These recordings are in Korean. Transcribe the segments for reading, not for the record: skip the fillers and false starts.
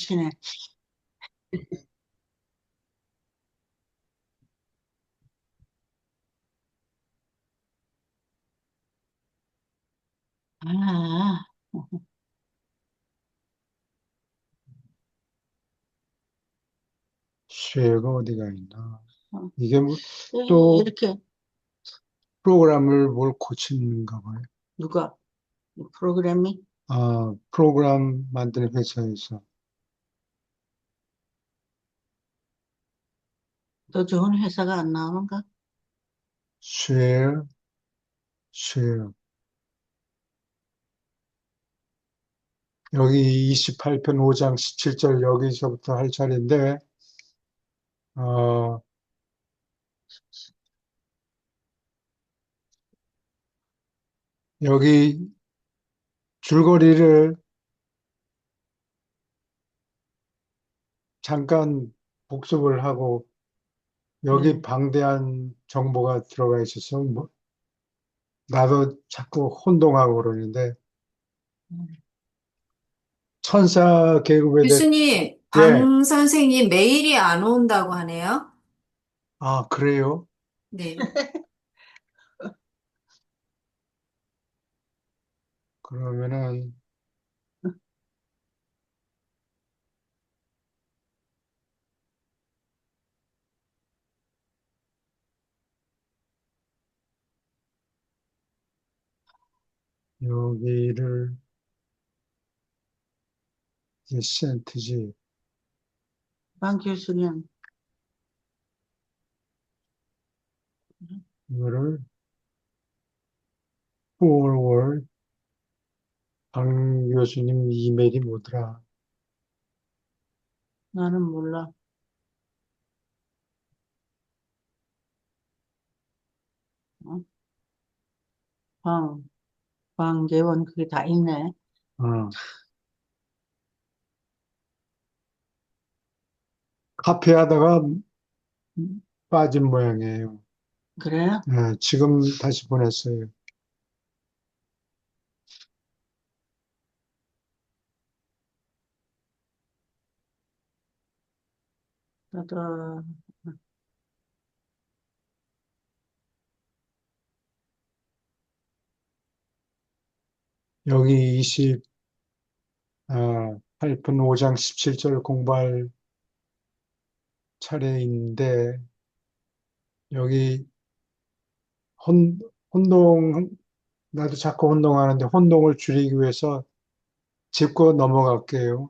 시네. 아, 쉐가 어디가 있나. 어, 이게 뭐, 또 이렇게, 프로그램을 뭘 고치는가 봐요. 누가, 프로그램이 아, 프로그램 만드는 회사에서 더 좋은 회사가 안 나오는가? 쉐어, 쉐어. 여기 28편 5장 17절 여기서부터 할 차례인데, 어, 여기 줄거리를 잠깐 복습을 하고, 여기 네. 방대한 정보가 들어가 있어서, 뭐, 나도 자꾸 혼동하고 그러는데, 천사 계급에 대해, 교수님, 예, 방 선생님 메일이 안 온다고 하네요. 아, 그래요? 네. 그러면은, 여기를, 이제 센트지, 방 교수님, 이거를, forward, 강 교수님 이메일이 뭐더라? 나는 몰라. 어? 방, 방개원, 그게 다 있네. 어, 카페 하다가 빠진 모양이에요. 그래요? 예, 지금 다시 보냈어요. 나도, 여기 8분 5장 17절 공부할 차례인데, 여기 혼, 혼동, 나도 자꾸 혼동하는데, 혼동을 줄이기 위해서 짚고 넘어갈게요.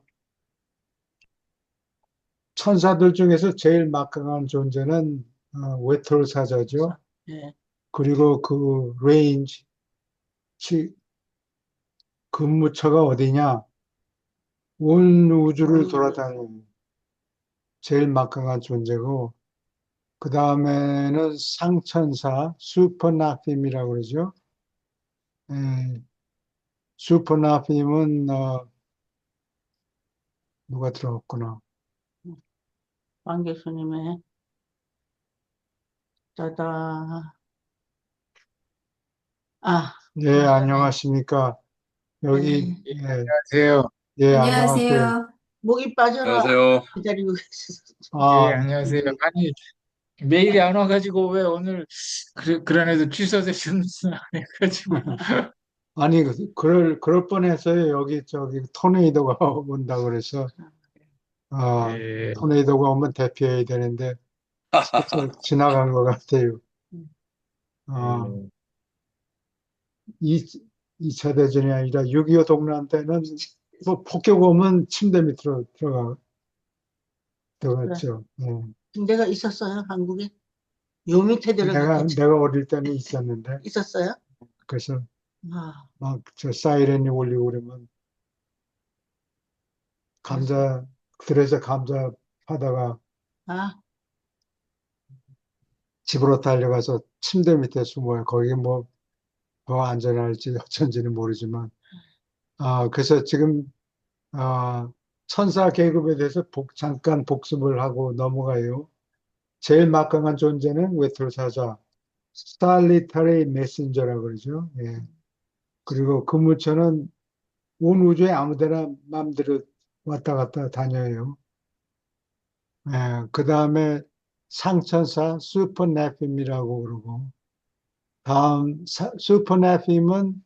천사들 중에서 제일 막강한 존재는 웨톨 사자죠. 예, 그리고 그 레인지, 근무처가 어디냐? 온 우주를 돌아다니는 제일 막강한 존재고, 그 다음에는 상천사, 슈퍼나핌이라고 그러죠. 예, 슈퍼나핌은, 누가 들어갔구나. 방 교수님의, 짜다, 아, 예, 안녕하십니까. 여기, 예, 예, 안녕하세요. 예, 안녕하세요. 안녕하세요. 목이 빠져라. 안녕하세요. 기다리고 있었어. 예, 아, 안녕하세요. 이- 아니, 메일이 안 와가지고 왜 오늘 그런 애도 취소되셨나 해가지고. 아니, 그럴 뻔했어요. 여기, 저기, 토네이도가 온다 그래서, 아, 예, 토네이도가 오면 대피해야 되는데, 슬쩍 지나간 것 같아요. 아, 예. 이, 2차 대전이 아니라 6.25 동란 때는 뭐 폭격 오면 침대 밑으로 그래. 들어갔죠. 내가 있었어요, 한국에. 요 밑에 들어갔겠지. 내가 어릴 때는 있었는데, 있었어요? 그래서 아, 막 저 사이렌이 울리고 그러면 그래서, 감자, 들에서 감자 파다가 아, 집으로 달려가서 침대 밑에 숨어요. 거기 뭐 더 안전할지 어쩐지는 모르지만. 그래서 지금, 아, 천사 계급에 대해서 잠깐 복습을 하고 넘어가요. 제일 막강한 존재는 웨틀사자, 스탈리타리 메신저라고 그러죠. 예. 그리고 근무처는 온 우주에 아무데나 마음대로 왔다 갔다 다녀요. 그 다음에 상천사 슈퍼네핌이라고 그러고, 다음 슈퍼네핌은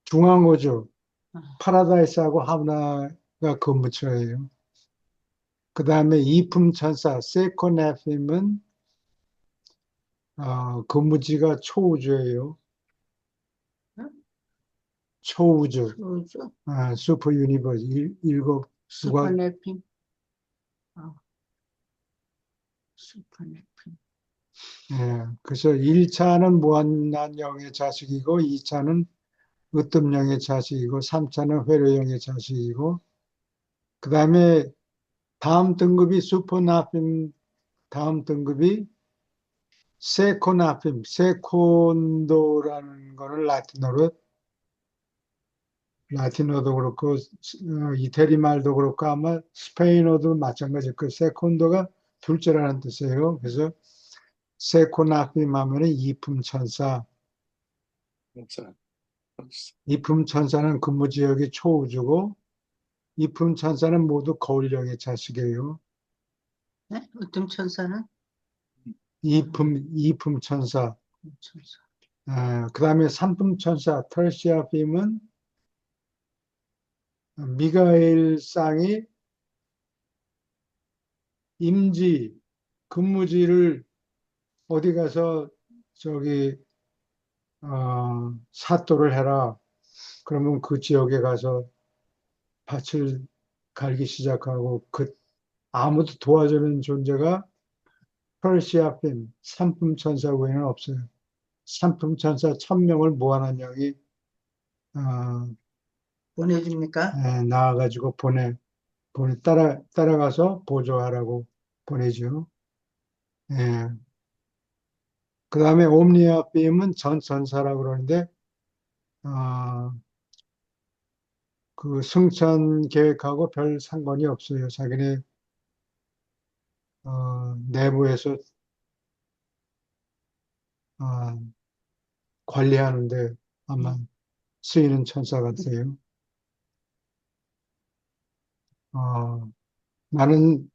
중앙우주 아, 파라다이스하고 하나가 근무처예요. 그 다음에 이품천사 세코네핌은 근무지가 초우주예요. 응? 초우주, 우주, 슈퍼 유니버스, 일곱 누가 슈퍼네핌, 슈퍼네핌. 그래서 1차는 무한한영의 자식이고 2차는 으뜸영의 자식이고 3차는 회로영의 자식이고 그 다음에 다음 등급이 슈퍼나핌 다음 등급이 세코나핌 세콘도라는 거를 라틴어도 그렇고 이태리 말도 그렇고 아마 스페인어도 마찬가지일 거예요. 세콘도가 둘째라는 뜻이에요. 그래서 세코나핌 하면은 이품천사 목사. 이품천사는 근무지역이 초우주고 이품천사는 모두 거울령의 자식이에요. 네? 으뜸천사는 이품천사. 천사. 그 다음에 삼품천사 터시아핌은 미가엘 쌍이 임지 근무지를 어디 가서 저기 사또를 해라. 그러면 그 지역에 가서 밭을 갈기 시작하고 아무도 도와주는 존재가 퍼시아핌 삼품천사 외에는 없어요. 삼품천사 1000명을 모아놓은 영이 어, 보내줍니까? 나와가지고 따라가서 보조하라고 보내죠. 예. 그 다음에 옴니아 빔은 전천사라고 그러는데, 어, 그 승천 계획하고 별 상관이 없어요. 자기네, 내부에서, 어, 관리하는데 아마 쓰이는 천사 같아요. 어, 나는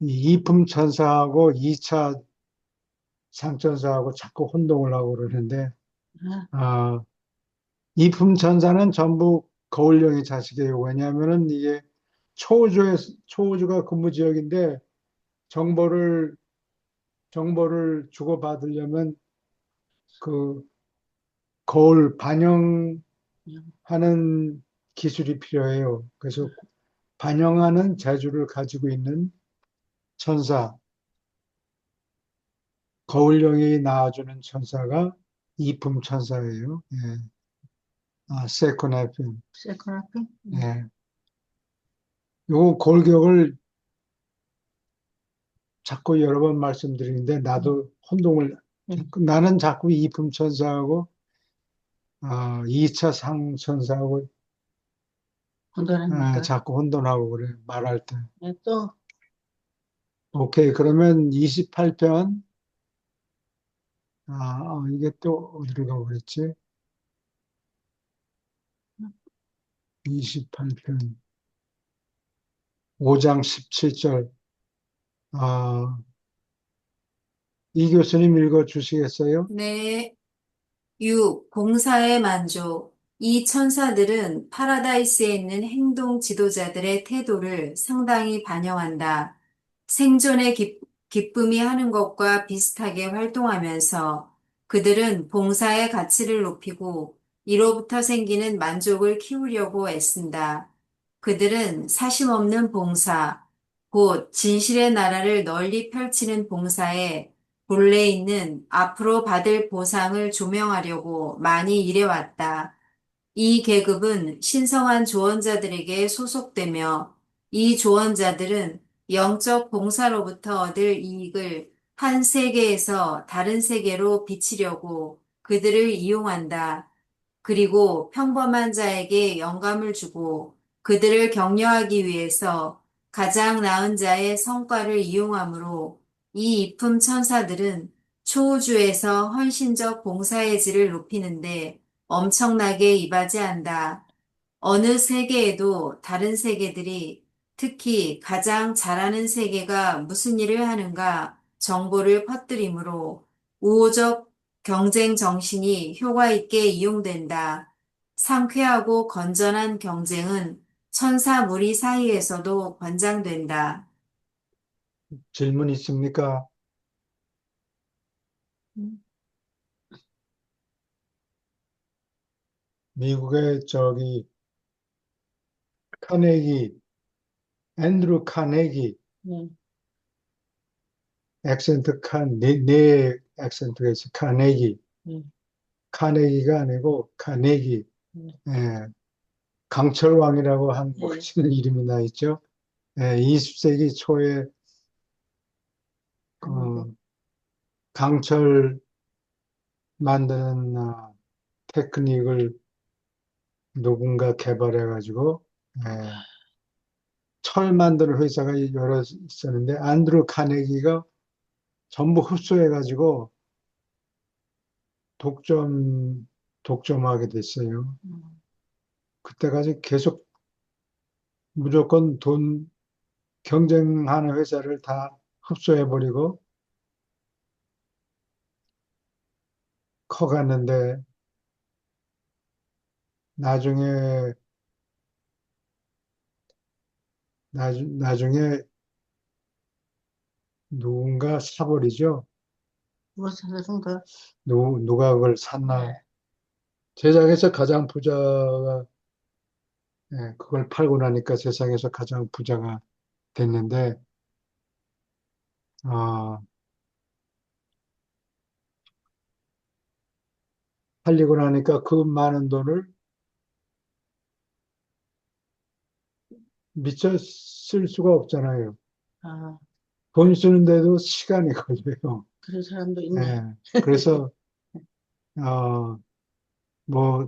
이 이품 천사하고 2차 상천사하고 자꾸 혼동을 하고 그러는데, 아, 어, 이품 천사는 전부 거울령의 자식이에요. 왜냐하면은 이게 초우주가 근무 지역인데 정보를 주고받으려면 그 거울 반영하는 그냥 기술이 필요해요. 그래서 반영하는 재주를 가지고 있는 천사, 거울령이 낳아주는 천사가 이품 천사예요. 예. 세코네핌. 세코나핌? 예. 요 골격을 자꾸 여러 번 말씀드리는데 나도 혼동을 나는 자꾸 이품 천사하고 2차 상 천사하고 혼돈합니까? 자꾸 혼돈하고 그래 말할 때. 네, 또 오케이 그러면 28편 이게 또 어디로 가버렸지? 28편 5장 17절 이 교수님 읽어 주시겠어요? 네. 6. 봉사의 만족. 이 천사들은 파라다이스에 있는 행동 지도자들의 태도를 상당히 반영한다. 생존의 기쁨이 하는 것과 비슷하게 활동하면서 그들은 봉사의 가치를 높이고 이로부터 생기는 만족을 키우려고 애쓴다. 그들은 사심 없는 봉사, 곧 진실의 나라를 널리 펼치는 봉사에 본래 있는 앞으로 받을 보상을 조명하려고 많이 일해왔다. 이 계급은 신성한 조언자들에게 소속되며 이 조언자들은 영적 봉사로부터 얻을 이익을 한 세계에서 다른 세계로 비치려고 그들을 이용한다. 그리고 평범한 자에게 영감을 주고 그들을 격려하기 위해서 가장 나은 자의 성과를 이용하므로 이 이품 천사들은 초우주에서 헌신적 봉사의 질을 높이는데 엄청나게 이바지한다. 어느 세계에도 다른 세계들이 특히 가장 잘하는 세계가 무슨 일을 하는가 정보를 퍼뜨리므로 우호적 경쟁 정신이 효과 있게 이용된다. 상쾌하고 건전한 경쟁은 천사 무리 사이에서도 권장된다. 질문 있습니까? 음, 미국의 카네기, 앤드루 카네기, 네, 네 액센트가 있어. 카네기. 네, 카네기가 아니고 카네기. 네, 예, 강철왕이라고 한국 네. 시는 이름이 나 있죠. 예, 20세기 초에 아닌데. 강철 만드는 테크닉을 누군가 개발해가지고 철 만드는 회사가 여러 있었는데 안드루 카네기가 전부 흡수해가지고 독점 독점하게 됐어요. 음, 그때까지 계속 무조건 돈 경쟁하는 회사를 다 흡수해버리고 커갔는데 나중에 나중에 누군가 사버리죠. 누가 사는가? 누가 그걸 샀나? 세상에서 가장 부자가 그걸 팔고 나니까 세상에서 가장 부자가 됐는데 어, 팔리고 나니까 그 많은 돈을 미처 쓸 수가 없잖아요. 아, 돈 쓰는데도 시간이 걸려요. 그런 사람도 있네. 그래서 어, 뭐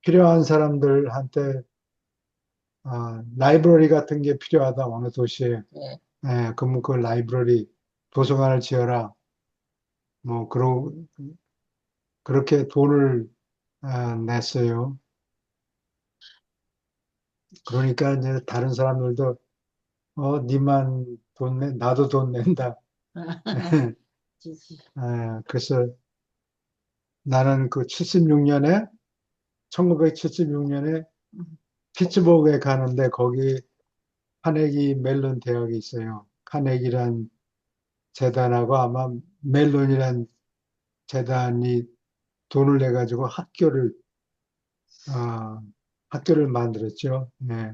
필요한 사람들한테 라이브러리 같은 게 필요하다 어느 도시에. 네. 그러면 그 라이브러리 도서관을 지어라. 뭐 그렇게 돈을 냈어요. 그러니까 이제 다른 사람들도 니만 돈 내, 나도 돈 낸다. 지지. 그래서 나는 그 76년에 1976년에 음, 피츠버그에 가는데 거기 카네기 멜론 대학이 있어요. 카네기란 재단하고 아마 멜론이란 재단이 돈을 내 가지고 어, 학교를 만들었죠. 네,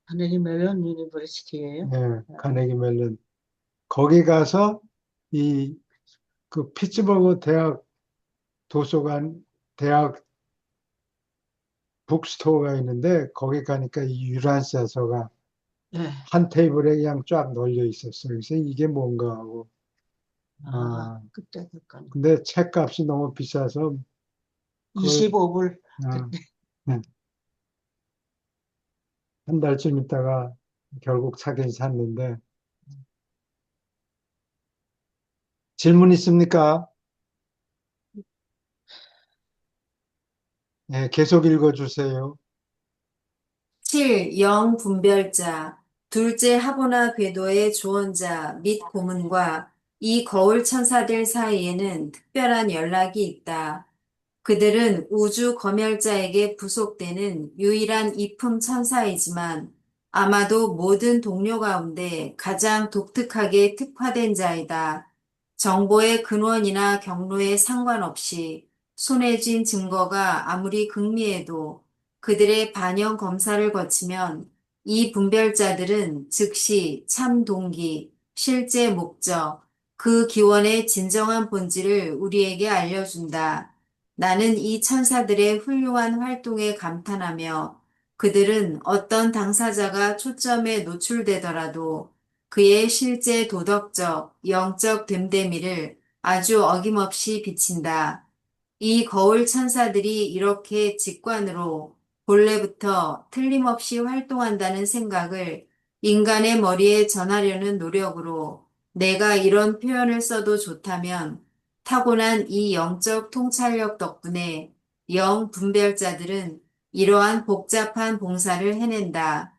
하늘이 멜론 유니버시티예요. 카네기 멜론. 거기 가서 이 그 피츠버그 대학 도서관 대학 북스토어가 있는데 거기 가니까 이 유란사서가 네. 한 테이블에 그냥 쫙 널려 있었어요. 그래서 이게 뭔가 하고 아, 아 그때 그건 근데 책값이 너무 비싸서 그걸 25불 아, 그때. 네, 한 달쯤 있다가 결국 사긴 샀는데 질문 있습니까? 네, 계속 읽어주세요. 7. 영분별자, 둘째 하보나 궤도의 조언자 및 고문과 이 거울 천사들 사이에는 특별한 연락이 있다. 그들은 우주 검열자에게 부속되는 유일한 이품 천사이지만 아마도 모든 동료 가운데 가장 독특하게 특화된 자이다. 정보의 근원이나 경로에 상관없이 손에 쥔 증거가 아무리 극미해도 그들의 반영 검사를 거치면 이 분별자들은 즉시 참 동기, 실제 목적, 그 기원의 진정한 본질을 우리에게 알려준다. 나는 이 천사들의 훌륭한 활동에 감탄하며 그들은 어떤 당사자가 초점에 노출되더라도 그의 실제 도덕적, 영적 됨됨이를 아주 어김없이 비친다. 이 거울 천사들이 이렇게 직관으로 본래부터 틀림없이 활동한다는 생각을 인간의 머리에 전하려는 노력으로 내가 이런 표현을 써도 좋다면 타고난 이 영적 통찰력 덕분에 영 분별자들은 이러한 복잡한 봉사를 해낸다.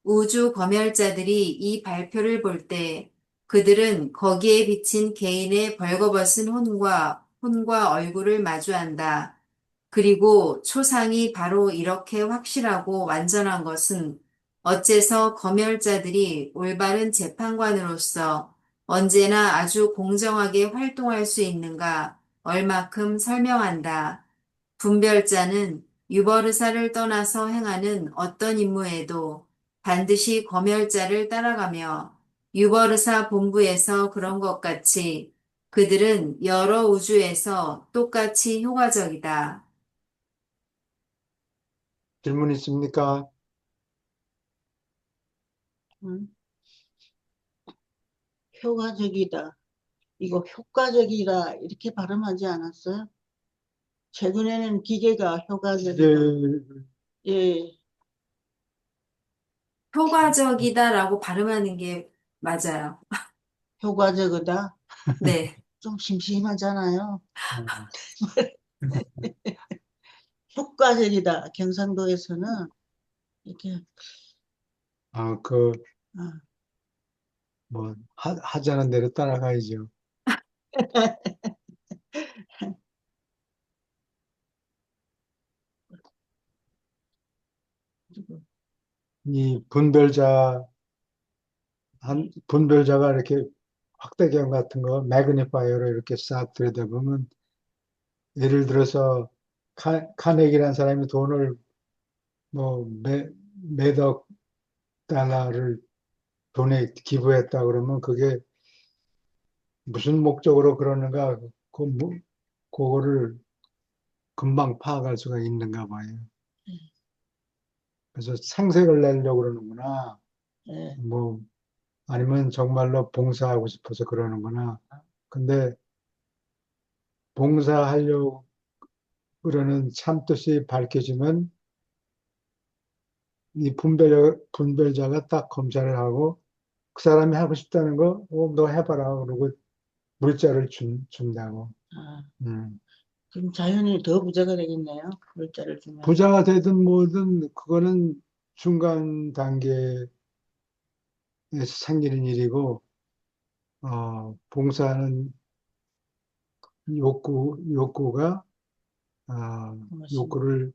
우주 검열자들이 이 발표를 볼 때 그들은 거기에 비친 개인의 벌거벗은 혼과 얼굴을 마주한다. 그리고 초상이 바로 이렇게 확실하고 완전한 것은 어째서 검열자들이 올바른 재판관으로서 언제나 아주 공정하게 활동할 수 있는가 얼마큼 설명한다. 분별자는 유버르사를 떠나서 행하는 어떤 임무에도 반드시 검열자를 따라가며 유버르사 본부에서 그런 것 같이 그들은 여러 우주에서 똑같이 효과적이다. 질문 있습니까? 응? 효과적이다. 이거 효과적이다. 이렇게 발음하지 않았어요? 최근에는 기계가 효과적이다. 이제 예, 효과적이다라고 발음하는 게 맞아요. 효과적이다. 네. 좀 심심하잖아요. 어, 효과적이다. 경상도에서는 이렇게, 그, 아, 뭐, 하자는 대로 따라가야죠. 이 분별자가 이렇게 확대경 같은 거, 매그니파이어로 이렇게 싹 들여다보면, 예를 들어서, 카네기라는 사람이 돈을 뭐, 몇억 달러를 돈에 기부했다 그러면 그게 무슨 목적으로 그러는가, 그거를 금방 파악할 수가 있는가 봐요. 그래서 생색을 내려고 그러는구나. 예, 뭐, 아니면 정말로 봉사하고 싶어서 그러는구나. 근데 봉사하려고 그러는 참뜻이 밝혀지면 이 분별자가 딱 검사를 하고 그 사람이 하고 싶다는 거, 너 해봐라. 그러고 물자를 준다고. 아, 음. 그럼 자연이 더 부자가 되겠네요. 물자를 주면. 부자가 되든 뭐든 그거는 중간 단계에서 생기는 일이고, 봉사는 욕구가, 고맙습니다. 욕구를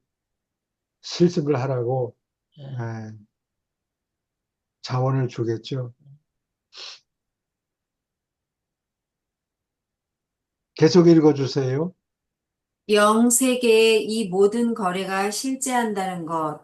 실습을 하라고, 예. 예, 자원을 주겠죠. 계속 읽어주세요. 영세계의 이 모든 거래가 실재한다는 것,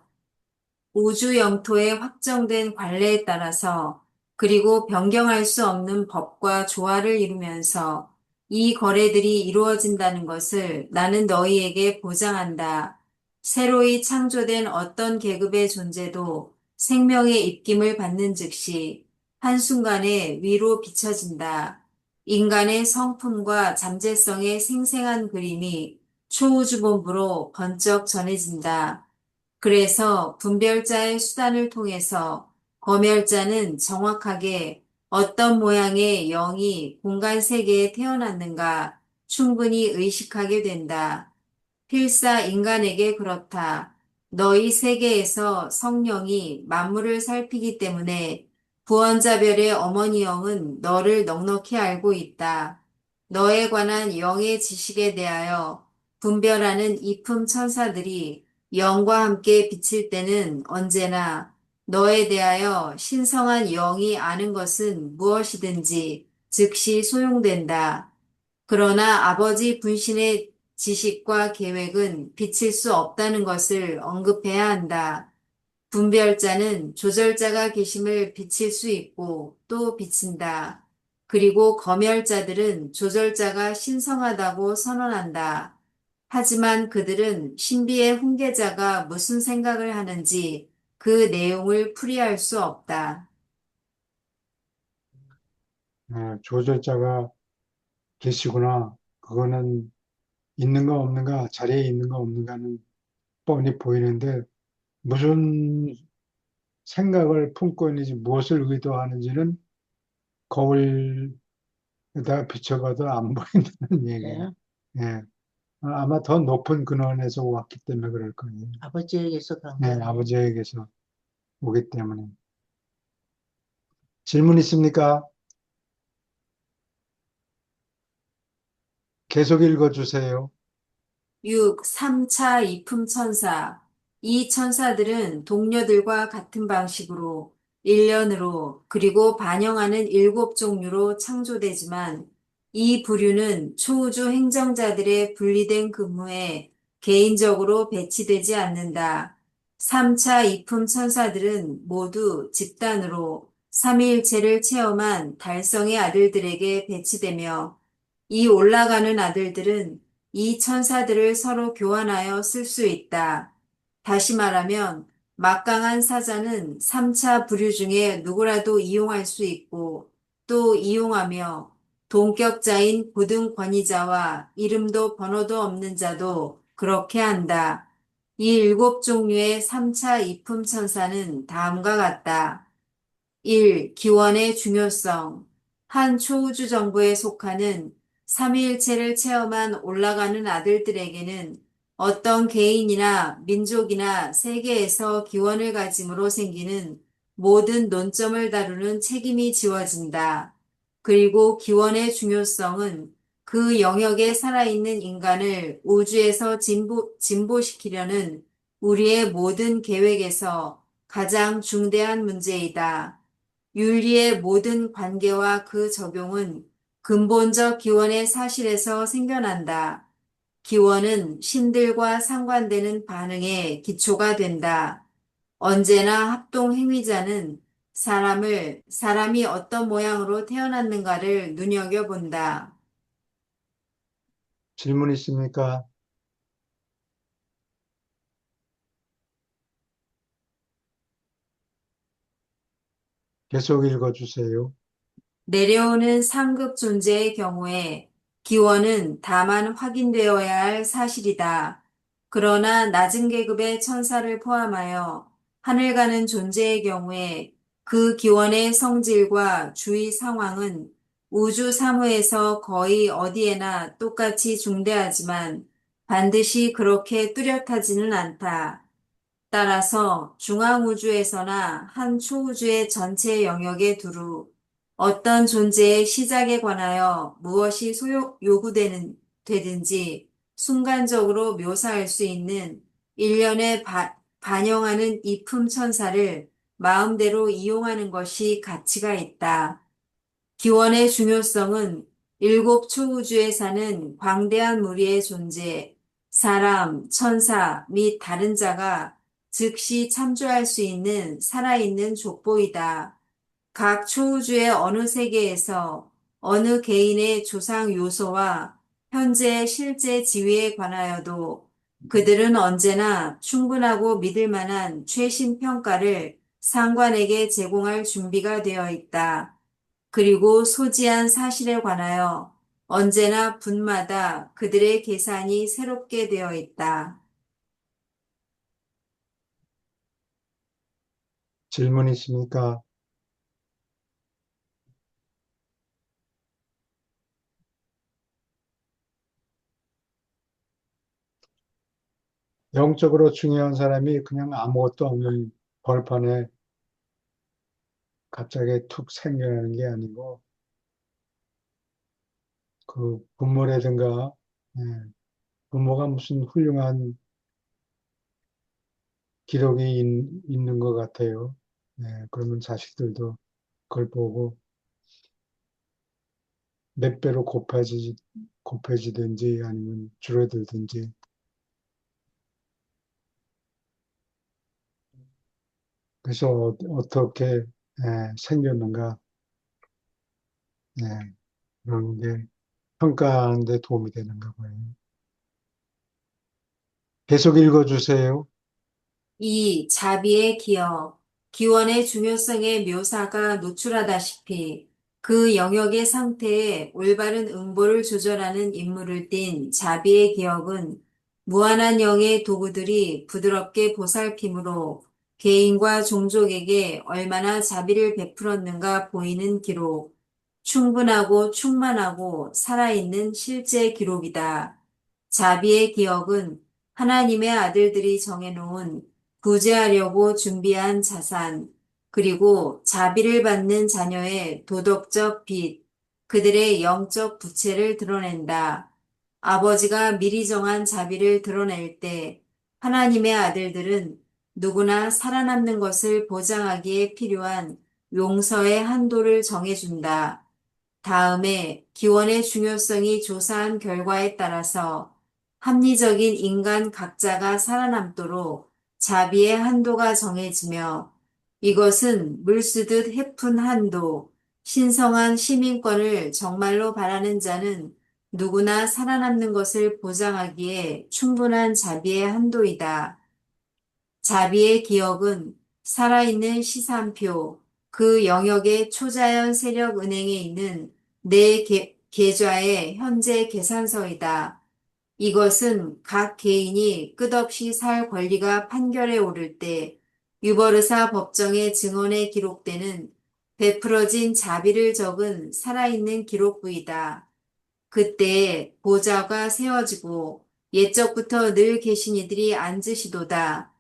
우주 영토의 확정된 관례에 따라서 그리고 변경할 수 없는 법과 조화를 이루면서 이 거래들이 이루어진다는 것을 나는 너희에게 보장한다. 새로이 창조된 어떤 계급의 존재도 생명의 입김을 받는 즉시 한순간에 위로 비춰진다. 인간의 성품과 잠재성의 생생한 그림이 초우주본부로 번쩍 전해진다. 그래서 분별자의 수단을 통해서 검열자는 정확하게 어떤 모양의 영이 공간 세계에 태어났는가 충분히 의식하게 된다. 필사 인간에게 그렇다. 너희 세계에서 성령이 만물을 살피기 때문에 구원자별의 어머니 영은 너를 넉넉히 알고 있다. 너에 관한 영의 지식에 대하여 분별하는 이품 천사들이 영과 함께 비칠 때는 언제나 너에 대하여 신성한 영이 아는 것은 무엇이든지 즉시 소용된다. 그러나 아버지 분신의 지식과 계획은 비칠 수 없다는 것을 언급해야 한다. 분별자는 조절자가 계심을 비칠 수 있고 또 비친다. 그리고 검열자들은 조절자가 신성하다고 선언한다. 하지만 그들은 신비의 훈계자가 무슨 생각을 하는지 그 내용을 풀이할 수 없다. 조절자가 계시구나. 그거는 있는가 없는가, 자리에 있는가 없는가는 뻔히 보이는데, 무슨 생각을 품고 있는지, 무엇을 의도하는지는 거울에다 비춰봐도 안 보인다는 얘기예요. 예. 예. 아마 더 높은 근원에서 왔기 때문에 그럴 거예요. 아버지에게서 간 네, 거예요. 아버지에게서 오기 때문에. 질문 있습니까? 계속 읽어주세요. 6. 3차 이품천사. 이 천사들은 동료들과 같은 방식으로, 일련으로, 그리고 반영하는 7종류로 창조되지만, 이 부류는 초우주 행정자들의 분리된 근무에 개인적으로 배치되지 않는다. 3차 이품천사들은 모두 집단으로 삼위일체를 체험한 달성의 아들들에게 배치되며, 이 올라가는 아들들은 이 천사들을 서로 교환하여 쓸 수 있다. 다시 말하면 막강한 사자는 3차 부류 중에 누구라도 이용할 수 있고 또 이용하며 동격자인 고등 권위자와 이름도 번호도 없는 자도 그렇게 한다. 이 7종류의 3차 이품 천사는 다음과 같다. 1. 기원의 중요성. 한 초우주 정부에 속하는 삼위일체를 체험한 올라가는 아들들에게는 어떤 개인이나 민족이나 세계에서 기원을 가짐으로 생기는 모든 논점을 다루는 책임이 지워진다. 그리고 기원의 중요성은 그 영역에 살아있는 인간을 우주에서 진보시키려는 우리의 모든 계획에서 가장 중대한 문제이다. 윤리의 모든 관계와 그 적용은 근본적 기원의 사실에서 생겨난다. 기원은 신들과 상관되는 반응의 기초가 된다. 언제나 합동 행위자는 사람이 어떤 모양으로 태어났는가를 눈여겨본다. 질문 있습니까? 계속 읽어주세요. 내려오는 상급 존재의 경우에 기원은 다만 확인되어야 할 사실이다. 그러나 낮은 계급의 천사를 포함하여 하늘 가는 존재의 경우에 그 기원의 성질과 주위 상황은 우주 사무에서 거의 어디에나 똑같이 중대하지만 반드시 그렇게 뚜렷하지는 않다. 따라서 중앙우주에서나 한 초우주의 전체 영역에 두루 어떤 존재의 시작에 관하여 무엇이 되든지 순간적으로 묘사할 수 있는 일련의 반영하는 이품 천사를 마음대로 이용하는 것이 가치가 있다. 기원의 중요성은 7초우주에 사는 광대한 무리의 존재, 사람, 천사 및 다른 자가 즉시 참조할 수 있는 살아있는 족보이다. 각 초우주의 어느 세계에서 어느 개인의 조상 요소와 현재의 실제 지위에 관하여도 그들은 언제나 충분하고 믿을 만한 최신 평가를 상관에게 제공할 준비가 되어 있다. 그리고 소지한 사실에 관하여 언제나 분마다 그들의 계산이 새롭게 되어 있다. 질문 있습니까? 영적으로 중요한 사람이 그냥 아무것도 없는 벌판에 갑자기 툭 생겨나는 게 아니고 그 부모라든가 예, 부모가 무슨 훌륭한 기록이 있는 것 같아요. 예, 그러면 자식들도 그걸 보고 몇 배로 곱해지든지 아니면 줄어들든지 그래서 어떻게 생겼는가 그런 게 평가하는 데 도움이 되는가 봐요. 계속 읽어주세요. 2. 자비의 기억. 기원의 중요성의 묘사가 노출하다시피 그 영역의 상태에 올바른 응보를 조절하는 임무를 띤 자비의 기억은 무한한 영의 도구들이 부드럽게 보살핌으로 개인과 종족에게 얼마나 자비를 베풀었는가 보이는 기록, 충분하고 충만하고 살아있는 실제 기록이다. 자비의 기억은 하나님의 아들들이 정해놓은 구제하려고 준비한 자산, 그리고 자비를 받는 자녀의 도덕적 빚, 그들의 영적 부채를 드러낸다. 아버지가 미리 정한 자비를 드러낼 때 하나님의 아들들은 누구나 살아남는 것을 보장하기에 필요한 용서의 한도를 정해준다. 다음에 기원의 중요성이 조사한 결과에 따라서 합리적인 인간 각자가 살아남도록 자비의 한도가 정해지며 이것은 물 쓰듯 헤픈 한도, 신성한 시민권을 정말로 바라는 자는 누구나 살아남는 것을 보장하기에 충분한 자비의 한도이다. 자비의 기억은 살아있는 시산표, 그 영역의 초자연 세력 은행에 있는 내 계좌의 현재 계산서이다. 이것은 각 개인이 끝없이 살 권리가 판결에 오를 때 유버르사 법정의 증언에 기록되는 베풀어진 자비를 적은 살아있는 기록부이다. 그때 보좌가 세워지고 옛적부터 늘 계신 이들이 앉으시도다.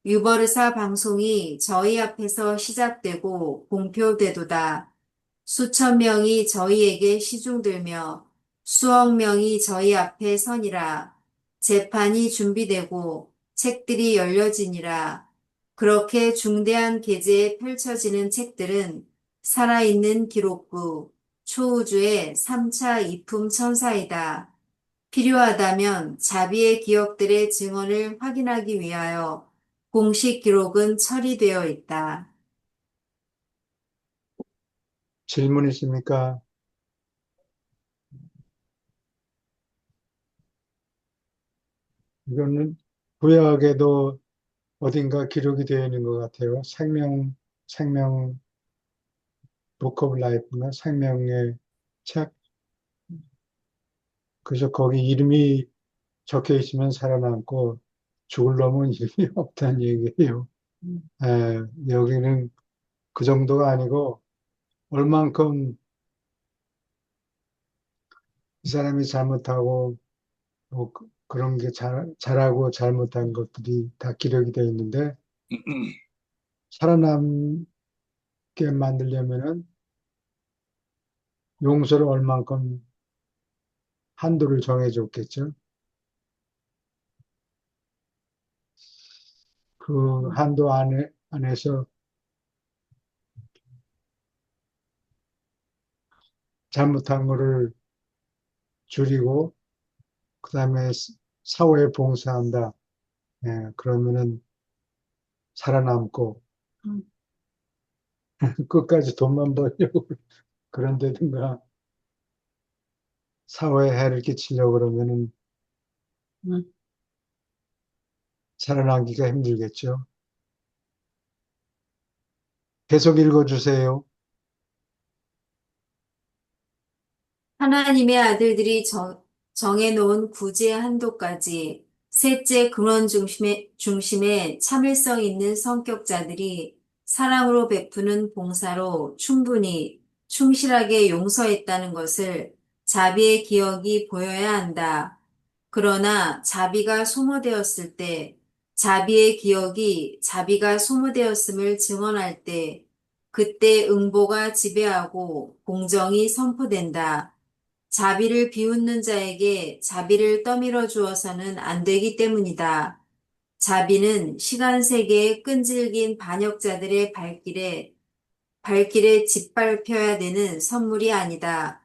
유버르사 방송이 저희 앞에서 시작되고 공표되도다. 수천 명이 저희에게 시중들며 수억 명이 저희 앞에 서니라. 재판이 준비되고 책들이 열려지니라. 그렇게 중대한 계제에 펼쳐지는 책들은 살아있는 기록부, 초우주의 3차 이품 천사이다. 필요하다면 자비의 기억들의 증언을 확인하기 위하여 공식 기록은 처리되어 있다. 질문 있습니까? 이거는 구약에도 어딘가 기록이 되어 있는 것 같아요. 생명, Book of Life인가? 생명의 책. 그래서 거기 이름이 적혀 있으면 살아남고 죽을 놈은 이름이 없다는 얘기예요. 여기는 그 정도가 아니고 얼만큼 이 사람이 잘못하고 뭐 그런 게 잘하고 잘못한 것들이 다 기록이 되어 있는데 살아남게 만들려면은 용서를 얼만큼 한도를 정해줬겠죠. 그 한도 안에서 잘못한 거를 줄이고 그다음에 사회에 봉사한다. 그러면은 살아남고 음. 끝까지 돈만 벌려고 그런다든가 사회에 해를 끼치려고 그러면은 음. 살아남기가 힘들겠죠. 계속 읽어주세요. 하나님의 아들들이 정해놓은 구제의 한도까지 셋째 근원 중심의 참을성 있는 성격자들이 사랑으로 베푸는 봉사로 충분히 충실하게 용서했다는 것을 자비의 기억이 보여야 한다. 그러나 자비가 소모되었을 때 자비의 기억이 자비가 소모되었음을 증언할 때 그때 응보가 지배하고 공정이 선포된다. 자비를 비웃는 자에게 자비를 떠밀어 주어서는 안 되기 때문이다. 자비는 시간 세계의 끈질긴 반역자들의 발길에 짓밟혀야 되는 선물이 아니다.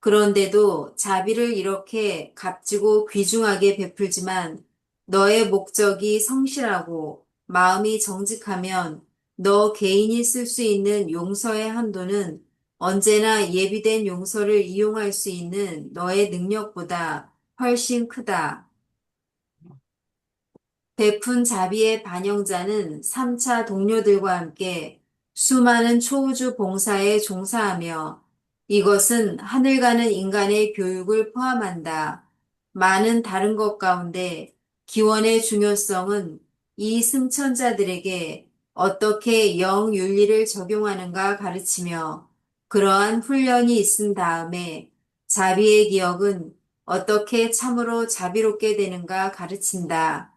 그런데도 자비를 이렇게 값지고 귀중하게 베풀지만 너의 목적이 성실하고 마음이 정직하면 너 개인이 쓸 수 있는 용서의 한도는 언제나 예비된 용서를 이용할 수 있는 너의 능력보다 훨씬 크다. 베푼 자비의 반영자는 3차 동료들과 함께 수많은 초우주 봉사에 종사하며 이것은 하늘 가는 인간의 교육을 포함한다. 많은 다른 것 가운데 기원의 중요성은 이 승천자들에게 어떻게 영윤리를 적용하는가 가르치며 그러한 훈련이 있은 다음에 자비의 기억은 어떻게 참으로 자비롭게 되는가 가르친다.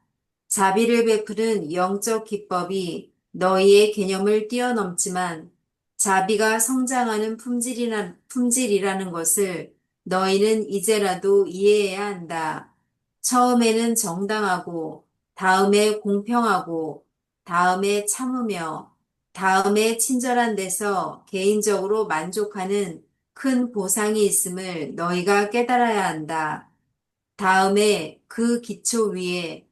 자비를 베푸는 영적 기법이 너희의 개념을 뛰어넘지만 자비가 성장하는 품질이라는 것을 너희는 이제라도 이해해야 한다. 처음에는 정당하고, 다음에 공평하고, 다음에 참으며, 다음에 친절한 데서 개인적으로 만족하는 큰 보상이 있음을 너희가 깨달아야 한다. 다음에 그 기초 위에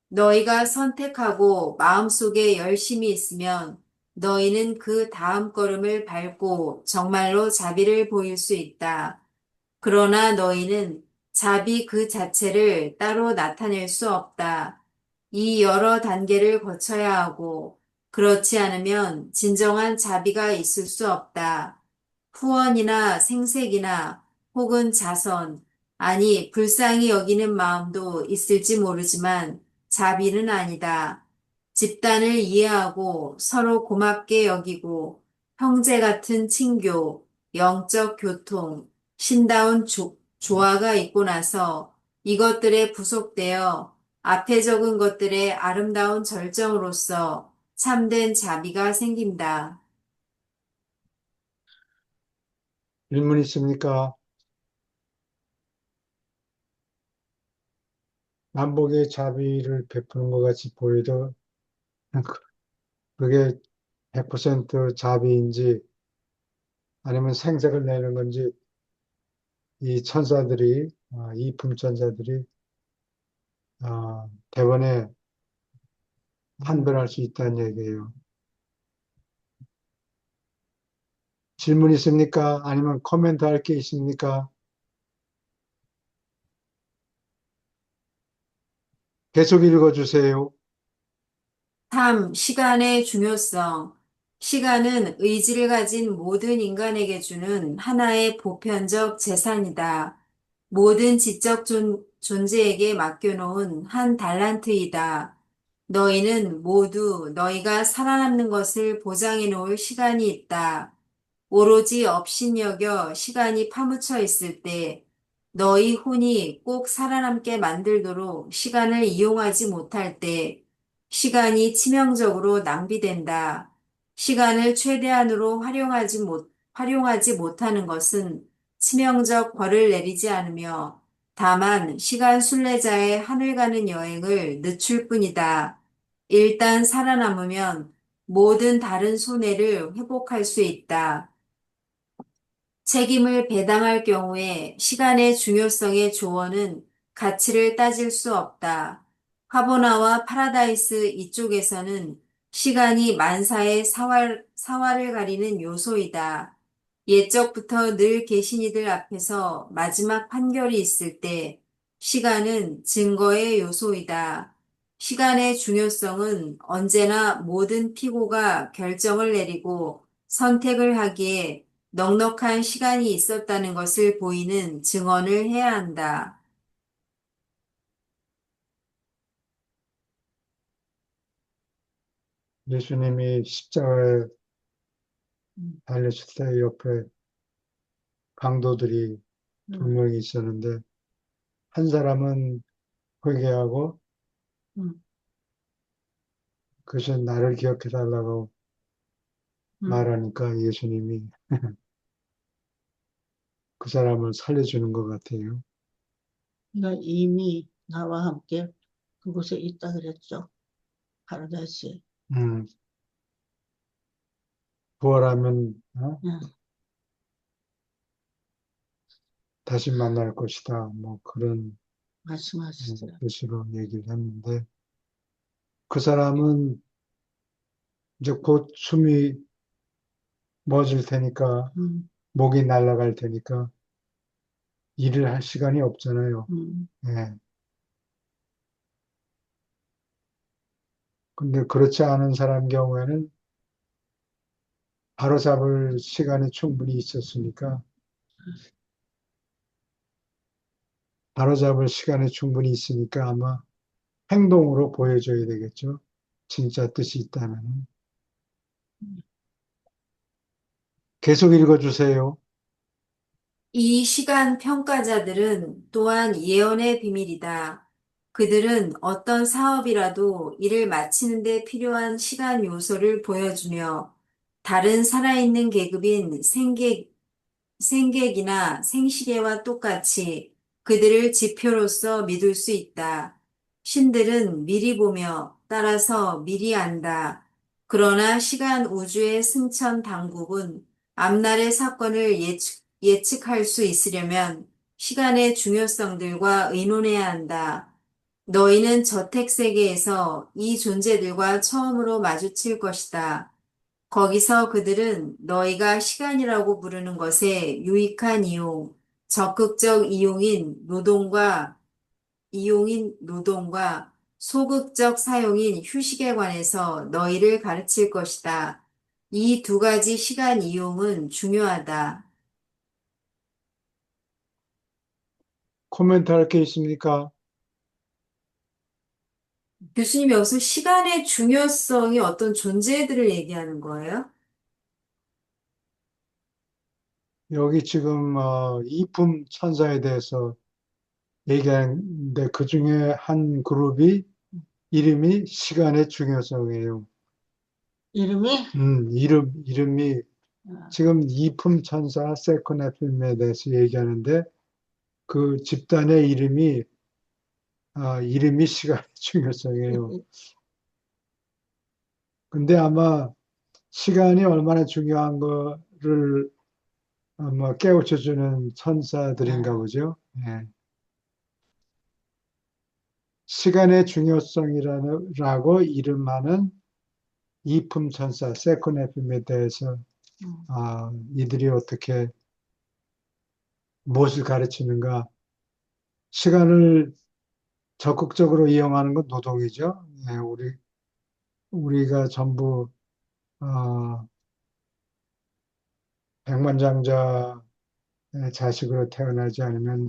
너희가 선택하고 마음속에 열심이 있으면 너희는 그 다음 걸음을 밟고 정말로 자비를 보일 수 있다. 그러나 너희는 자비 그 자체를 따로 나타낼 수 없다. 이 여러 단계를 거쳐야 하고, 그렇지 않으면 진정한 자비가 있을 수 없다. 후원이나 생색이나 혹은 자선, 아니, 불쌍히 여기는 마음도 있을지 모르지만 자비는 아니다. 집단을 이해하고 서로 고맙게 여기고 형제 같은 친교, 영적 교통, 신다운 조화가 있고 나서 이것들에 부속되어 앞에 적은 것들의 아름다운 절정으로서 참된 자비가 생긴다. 질문 있습니까? 남북의 자비를 베푸는 것 같이 보여도 그게 100% 자비인지 아니면 생색을 내는 건지 이 천사들이, 이 품천사들이 대번에 판별할 수 있다는 얘기예요. 질문 있습니까? 아니면 코멘트 할 게 있습니까? 계속 읽어주세요. 3. 시간의 중요성. 시간은 의지를 가진 모든 인간에게 주는 하나의 보편적 재산이다. 모든 지적 존재에게 맡겨놓은 한 달란트이다. 너희는 모두 너희가 살아남는 것을 보장해 놓을 시간이 있다. 오로지 업신여겨 시간이 파묻혀 있을 때 너희 혼이 꼭 살아남게 만들도록 시간을 이용하지 못할 때 시간이 치명적으로 낭비된다. 시간을 최대한으로 활용하지 못하는 것은 치명적 벌을 내리지 않으며 다만 시간 순례자의 하늘 가는 여행을 늦출 뿐이다. 일단 살아남으면 모든 다른 손해를 회복할 수 있다. 책임을 배당할 경우에 시간의 중요성의 조언은 가치를 따질 수 없다. 화보나와 파라다이스 이쪽에서는 시간이 만사의 사활을 가리는 요소이다. 옛적부터 늘 계신이들 앞에서 마지막 판결이 있을 때 시간은 증거의 요소이다. 시간의 중요성은 언제나 모든 피고가 결정을 내리고 선택을 하기에 넉넉한 시간이 있었다는 것을 보이는 증언을 해야 한다. 예수님이 십자가에 달렸을 때 옆에 강도들이 두 음, 명이 있었는데 한 사람은 회개하고 음, 그것이 나를 기억해 달라고 음. 말하니까 예수님이 그 사람을 살려주는 것 같아요. 그러니까 이미 나와 함께 그곳에 있다 그랬죠. 파라다이스에. 음, 부활하면 응, 다시 만날 것이다. 뭐 그런 말씀하시더라. 뜻으로 얘기를 했는데 그 사람은 이제 곧 숨이 멎을 테니까 음, 목이 날아갈 테니까 일을 할 시간이 없잖아요. 음, 예. 근데 그렇지 않은 사람 경우에는 바로잡을 시간이 충분히 있었으니까 바로잡을 시간이 충분히 있으니까 아마 행동으로 보여줘야 되겠죠. 진짜 뜻이 있다면. 계속 읽어주세요. 이 시간 평가자들은 또한 예언의 비밀이다. 그들은 어떤 사업이라도 이를 마치는 데 필요한 시간 요소를 보여주며 다른 살아있는 계급인 생객이나 생시계와 똑같이 그들을 지표로서 믿을 수 있다. 신들은 미리 보며 따라서 미리 안다. 그러나 시간 우주의 승천 당국은 앞날의 사건을 예측할 수 있으려면 시간의 중요성들과 의논해야 한다. 너희는 저택 세계에서 이 존재들과 처음으로 마주칠 것이다. 거기서 그들은 너희가 시간이라고 부르는 것의 유익한 이용, 적극적 이용인 노동과 소극적 사용인 휴식에 관해서 너희를 가르칠 것이다. 이 두 가지 시간 이용은 중요하다. 코멘트 할 게 있습니까? 교수님 여기서 시간의 중요성이 어떤 존재들을 얘기하는 거예요? 여기 지금 이품 천사에 대해서 얘기하는데 그 중에 한 그룹이 이름이 시간의 중요성이에요. 이름이? 이름이 아, 지금 이품 천사 세컨에필에 대해서 얘기하는데 그 집단의 이름이 시간의 중요성이에요. 근데 아마 시간이 얼마나 중요한 거를 아마 깨우쳐주는 천사들인가 아, 보죠. 예. 시간의 중요성이라고 이름하는 이품 천사, 세컨에핌에 대해서 음, 이들이 어떻게 무엇을 가르치는가? 시간을 적극적으로 이용하는 건 노동이죠. 예, 우리가 전부 어, 백만장자의 자식으로 태어나지 않으면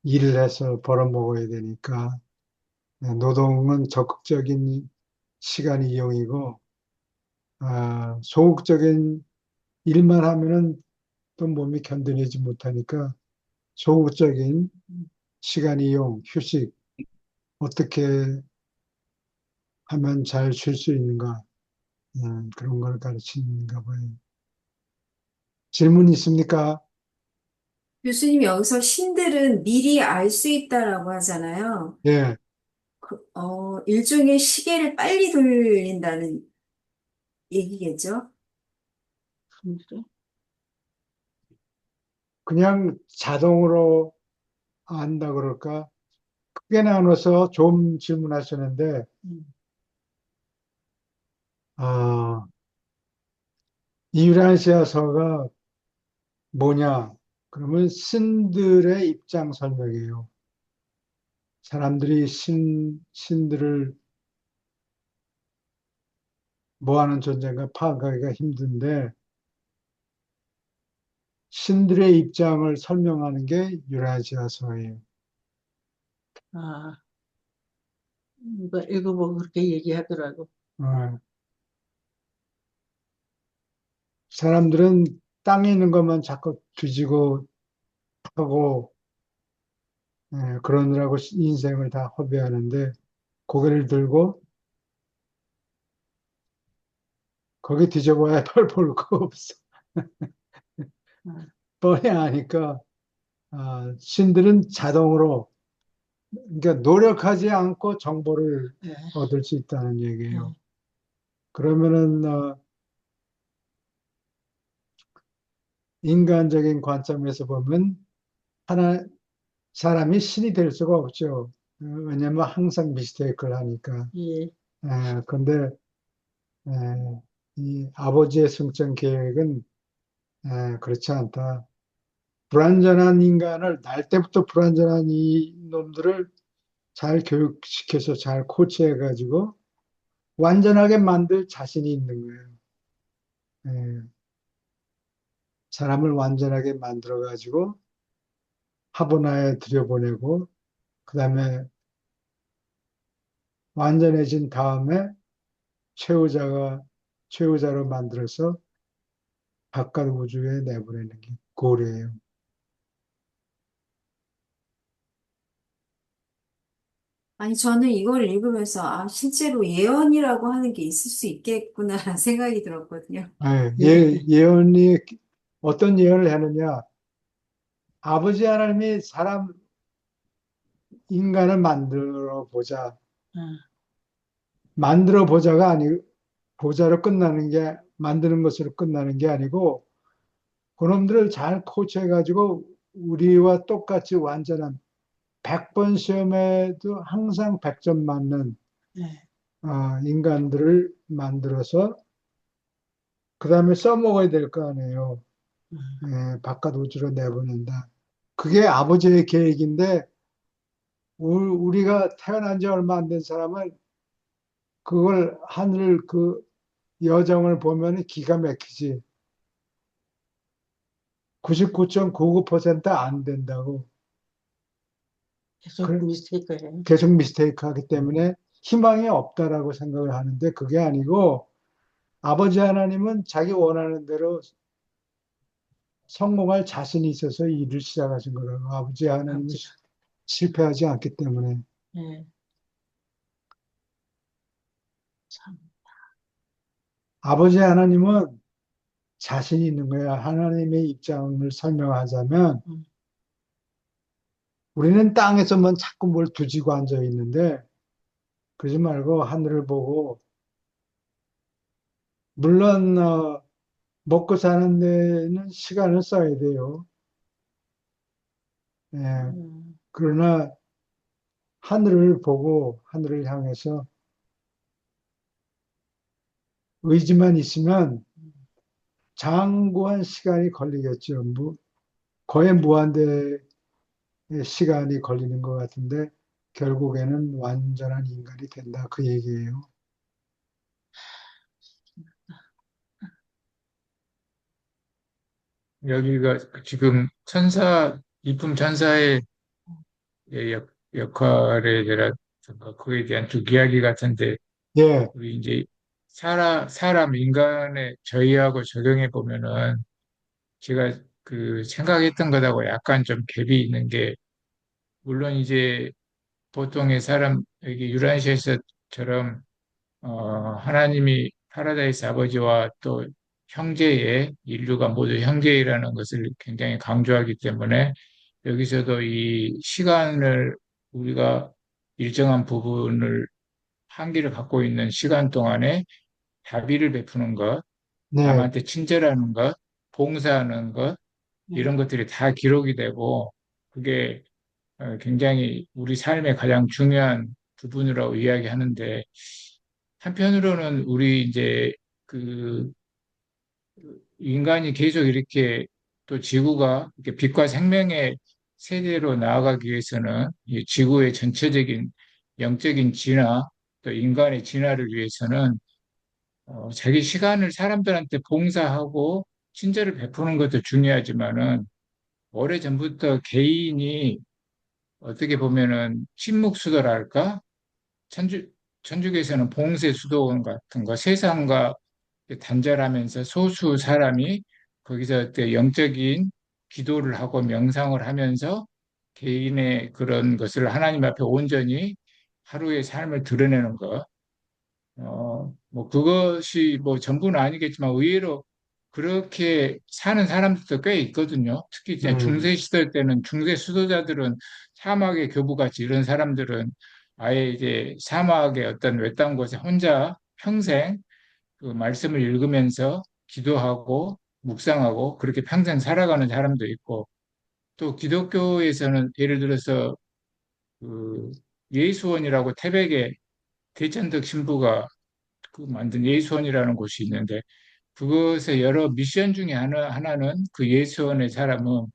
일을 해서 벌어먹어야 되니까 노동은 적극적인 시간 이용이고 소극적인 일만 하면은 또 몸이 견뎌내지 못하니까 소극적인 시간 이용, 휴식 어떻게 하면 잘 쉴 수 있는가 그런 걸 가르치는가 봐요. 질문 있습니까? 교수님 여기서 신들은 미리 알 수 있다라고 하잖아요. 예, 일종의 시계를 빨리 돌린다는 얘기겠죠? 근데, 그냥 자동으로 안다 그럴까? 크게 나눠서 좀 질문하셨는데 음, 아, 이유란시아서가 뭐냐? 그러면 신들의 입장 설명이에요. 사람들이 신들을 뭐 하는 존재인가 파악하기가 힘든데, 신들의 입장을 설명하는 게 유라시아서예요. 아, 이거 읽어보고 그렇게 얘기하더라고. 어, 사람들은 땅에 있는 것만 자꾸 뒤지고 하고, 그러느라고 인생을 다 허비하는데, 고개를 들고, 거기 뒤져봐야 별 볼 거 없어. 아, 뻔히 아니까, 신들은 자동으로 그러니까 노력하지 않고 정보를 예, 얻을 수 있다는 얘기예요. 예, 그러면은 인간적인 관점에서 보면 하나 사람이 신이 될 수가 없죠. 왜냐하면 항상 미스테이크를 하니까. 예, 그런데 이 아버지의 승천 계획은 그렇지 않다. 불완전한 인간을 날 때부터 불완전한 이 놈들을 잘 교육시켜서 잘 코치해가지고 완전하게 만들 자신이 있는 거예요. 예, 사람을 완전하게 만들어가지고 하보나에 들여보내고, 그 다음에 완전해진 다음에 최후자로 만들어서 바깥 우주에 내보내는 게 고래예요. 아니, 저는 이걸 읽으면서, 아, 실제로 예언이라고 하는 게 있을 수 있겠구나라는 생각이 들었거든요. 예언이 어떤 예언을 하느냐? 아버지 하나님이 인간을 만들어 보자. 응, 만들어 보자가 아니, 보자로 끝나는 게, 만드는 것으로 끝나는 게 아니고, 그놈들을 잘 코치해가지고, 우리와 똑같이 완전한 100번 시험에도 항상 100점 맞는 네, 인간들을 만들어서 그 다음에 써먹어야 될 거 아니에요. 응. 바깥 우주로 내보낸다. 그게 아버지의 계획인데 우리가 태어난 지 얼마 안 된 사람은 그걸 하늘 그 여정을 보면 기가 막히지. 99.99%안 된다고. 계속 그 미스테이크예요. 계속 미스테이크 하기 때문에 희망이 없다라고 생각을 하는데 그게 아니고 아버지 하나님은 자기 원하는 대로 성공할 자신이 있어서 일을 시작하신 거라고. 아버지 하나님은 아버지가. 실패하지 않기 때문에. 네, 참. 아버지 하나님은 자신이 있는 거야. 하나님의 입장을 설명하자면 응, 우리는 땅에서만 자꾸 뭘 두지고 앉아 있는데 그러지 말고 하늘을 보고 물론 먹고 사는 데는 시간을 써야 돼요. 예, 응. 그러나 하늘을 보고 하늘을 향해서 의지만 있으면 장구한 시간이 걸리겠죠. 거의 무한대의 시간이 걸리는 것 같은데 결국에는 완전한 인간이 된다. 그 얘기예요. 여기가 지금 이품 천사의 역할에 대한 그에 대한 쭉 이야기 같은데 예, 우리 이제 사람 인간의 저희하고 적용해 보면은 제가 그 생각했던 것하고 약간 좀 갭이 있는 게 물론 이제 보통의 사람 여기 유란시에서처럼 하나님이 파라다이스 아버지와 또 형제의 인류가 모두 형제이라는 것을 굉장히 강조하기 때문에 여기서도 이 시간을 우리가 일정한 부분을 한계를 갖고 있는 시간 동안에 자비를 베푸는 것, 네, 남한테 친절하는 것, 봉사하는 것 네. 이런 것들이 다 기록이 되고 그게 굉장히 우리 삶의 가장 중요한 부분이라고 이야기하는데 한편으로는 우리 이제 그 인간이 계속 이렇게 또 지구가 이렇게 빛과 생명의 세대로 나아가기 위해서는 이 지구의 전체적인 영적인 진화 또 인간의 진화를 위해서는 자기 시간을 사람들한테 봉사하고 친절을 베푸는 것도 중요하지만은 오래전부터 개인이 어떻게 보면은 침묵수도랄까? 천주, 천주교에서는 봉쇄수도원 같은 거, 세상과 단절하면서 소수 사람이 거기서 어떤 영적인 기도를 하고 명상을 하면서 개인의 그런 것을 하나님 앞에 온전히 하루의 삶을 드러내는 것. 뭐 그것이 뭐 전부는 아니겠지만 의외로 그렇게 사는 사람들도 꽤 있거든요. 특히 이제 음, 중세 시대 때는 중세 수도자들은 사막의 교부같이 이런 사람들은 아예 이제 사막의 어떤 외딴 곳에 혼자 평생 그 말씀을 읽으면서 기도하고 묵상하고 그렇게 평생 살아가는 사람도 있고 또 기독교에서는 예를 들어서 그 예수원이라고 태백에 대천덕 신부가 그 만든 예수원이라는 곳이 있는데 그것의 여러 미션 중에 하나는 그 예수원의 사람은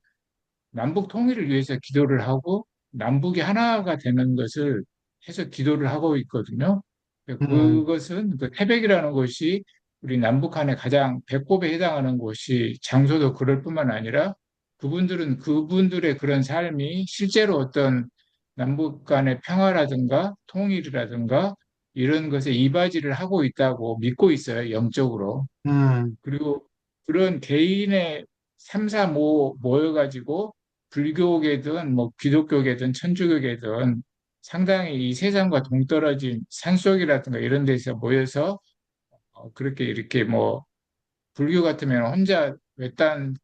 남북 통일을 위해서 기도를 하고 남북이 하나가 되는 것을 해서 기도를 하고 있거든요. 음, 그것은 그 태백이라는 곳이 우리 남북한의 가장 배꼽에 해당하는 곳이 장소도 그럴 뿐만 아니라 그분들은 그분들의 그런 삶이 실제로 어떤 남북 간의 평화라든가 통일이라든가 이런 것에 이바지를 하고 있다고 믿고 있어요, 영적으로. 음, 그리고 그런 개인의 삼삼오오 모여가지고 불교계든 뭐 기독교계든 천주교계든 상당히 이 세상과 동떨어진 산속이라든가 이런 데서 모여서 그렇게 이렇게 뭐 불교 같으면 혼자 외딴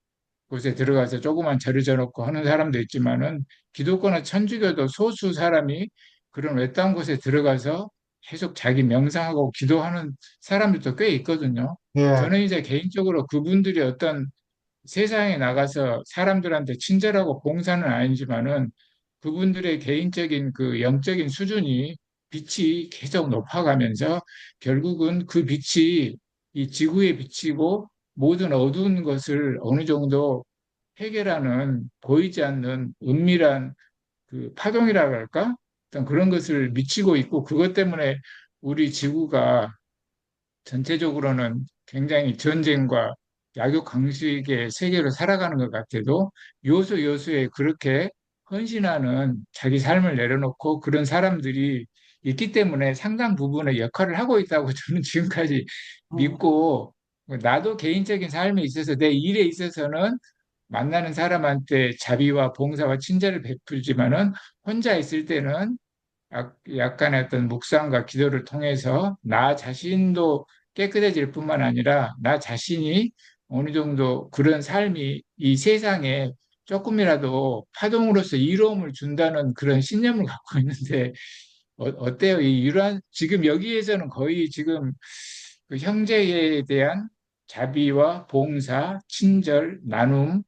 곳에 들어가서 조그만 절을 져놓고 하는 사람도 있지만은 기독교나 천주교도 소수 사람이 그런 외딴 곳에 들어가서 계속 자기 명상하고 기도하는 사람들도 꽤 있거든요. 예, 저는 이제 개인적으로 그분들이 어떤 세상에 나가서 사람들한테 친절하고 봉사는 아니지만은 그분들의 개인적인 그 영적인 수준이 빛이 계속 높아가면서 결국은 그 빛이 이 지구에 비치고 모든 어두운 것을 어느 정도 해결하는 보이지 않는 은밀한 그 파동이라고 할까? 어떤 그런 것을 미치고 있고 그것 때문에 우리 지구가 전체적으로는 굉장히 전쟁과 약육강식의 세계로 살아가는 것 같아도 요소 요소에 그렇게 헌신하는 자기 삶을 내려놓고 그런 사람들이 있기 때문에 상당 부분의 역할을 하고 있다고 저는 지금까지 어, 믿고 나도 개인적인 삶에 있어서 내 일에 있어서는 만나는 사람한테 자비와 봉사와 친절을 베풀지만은 혼자 있을 때는 약간의 어떤 묵상과 기도를 통해서 나 자신도 깨끗해질 뿐만 아니라 나 자신이 어느 정도 그런 삶이 이 세상에 조금이라도 파동으로서 이로움을 준다는 그런 신념을 갖고 있는데 어때요? 이 이러한 지금 여기에서는 거의 지금 그 형제에 대한 자비와 봉사, 친절, 나눔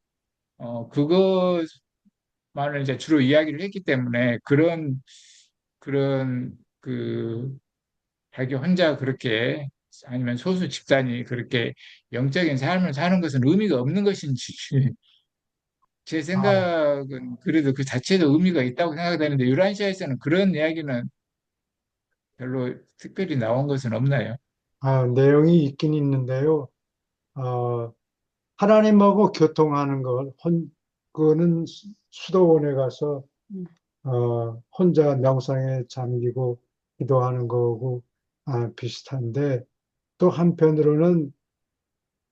그것만을 이제 주로 이야기를 했기 때문에 그런 그 자기 혼자 그렇게 아니면 소수 집단이 그렇게 영적인 삶을 사는 것은 의미가 없는 것인지 제 아, 생각은 그래도 그 자체도 의미가 있다고 생각되는데 유란시아에서는 그런 이야기는 별로 특별히 나온 것은 없나요? 내용이 있긴 있는데요. 하나님하고 교통하는 그거는 수도원에 가서, 음, 혼자 명상에 잠기고 기도하는 거고, 비슷한데, 또 한편으로는,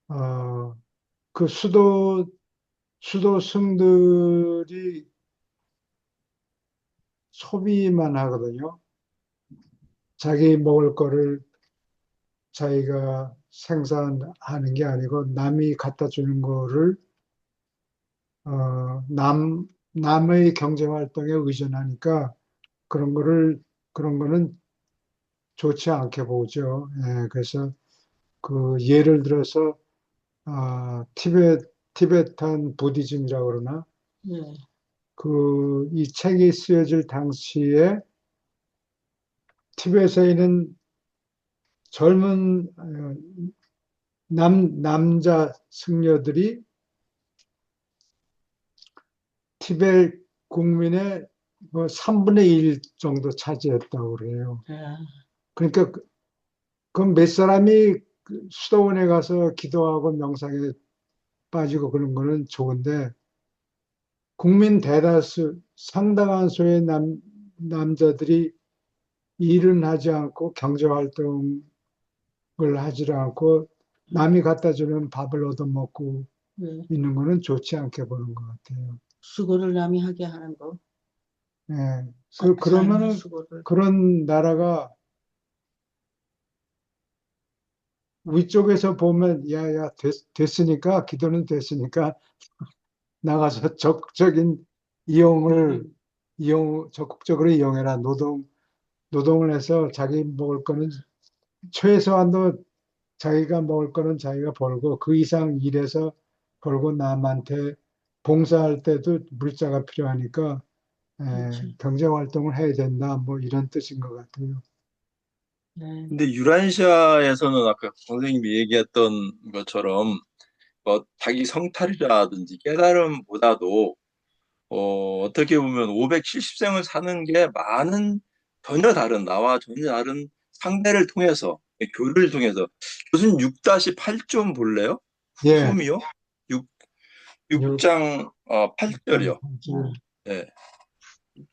어, 그 수도승들이 소비만 하거든요. 자기 먹을 거를 자기가 생산하는 게 아니고 남이 갖다 주는 거를 남의 경제 활동에 의존하니까 그런 거를 그런 거는 좋지 않게 보죠. 예, 그래서 그 예를 들어서 티베탄 부디즘이라고 그러나 네. 그 이 책이 쓰여질 당시에 티베트에 있는 젊은 남자 승려들이 티베트 국민의 뭐 3분의 1 정도 차지했다고 그래요. 아, 그러니까 그 몇 사람이 그 수도원에 가서 기도하고 명상에 빠지고 그런 거는 좋은데 국민 대다수 상당한 수의 남자들이 일은 하지 않고 경제 활동을 하지 않고 남이 갖다 주는 밥을 얻어먹고 네. 있는 거는 좋지 않게 보는 것 같아요. 수고를 남이 하게 하는 거. 예. 삶의 그러면은 수고를. 그런 나라가 위쪽에서 보면 야야 됐으니까 기도는 됐으니까 나가서 적극적인 이용을 적극적으로 이용해라. 노동을 해서 자기 먹을 거는 최소한도 자기가 먹을 거는 자기가 벌고 그 이상 일해서 벌고 남한테 봉사할 때도 물자가 필요하니까 그렇죠. 경제 활동을 해야 된다. 뭐 이런 뜻인 것 같아요. 네. 근데 유란시아에서는 아까 선생님이 얘기했던 것처럼 뭐 자기 성탈이라든지 깨달음보다도 어떻게 보면 570생을 사는 게 많은 전혀 다른 나와 전혀 다른 상대를 통해서 교류를 통해서 교수님 6-8 좀 볼래요? 예, 품이요? 6, 육 6장 8절이요. 예.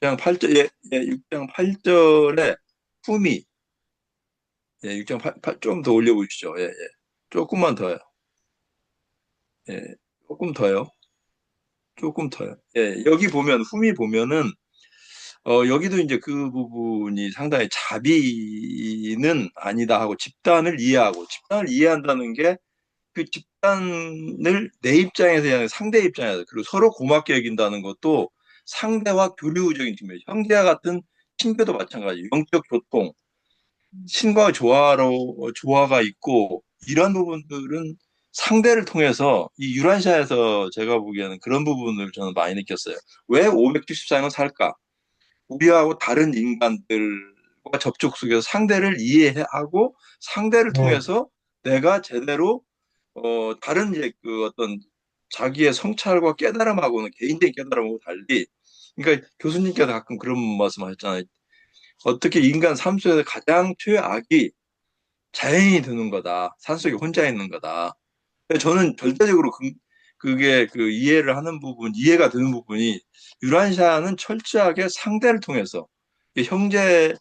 6장 8절 예, 예, 6장 8절에 품이 예, 6장 8, 좀 더 올려보시죠. 예, 예. 조금만 더요. 예, 조금 더요. 조금 더요. 예, 여기 보면, 흠이 보면은, 여기도 이제 그 부분이 상당히 자비는 아니다 하고 집단을 이해하고 집단을 이해한다는 게 그 집단을 내 입장에서 그냥 상대 입장에서 그리고 서로 고맙게 여긴다는 것도 상대와 교류적인 측면, 형제와 같은 친교도 마찬가지, 영적 교통, 신과 조화가 있고 이런 부분들은 상대를 통해서 이 유란시아에서 제가 보기에는 그런 부분을 저는 많이 느꼈어요. 왜 574년을 살까? 우리하고 다른 인간들과 접촉 속에서 상대를 이해하고 상대를 네, 통해서 내가 제대로 다른 이제 그 어떤 자기의 성찰과 깨달음하고는 개인적인 깨달음하고 달리 그러니까 교수님께서 가끔 그런 말씀하셨잖아요. 어떻게 인간 삶 속에서 가장 최악이 자연이 드는 거다. 산속에 혼자 있는 거다. 근데 저는 절대적으로 그게 그 이해를 하는 부분, 이해가 되는 부분이 유란시아는 철저하게 상대를 통해서 형제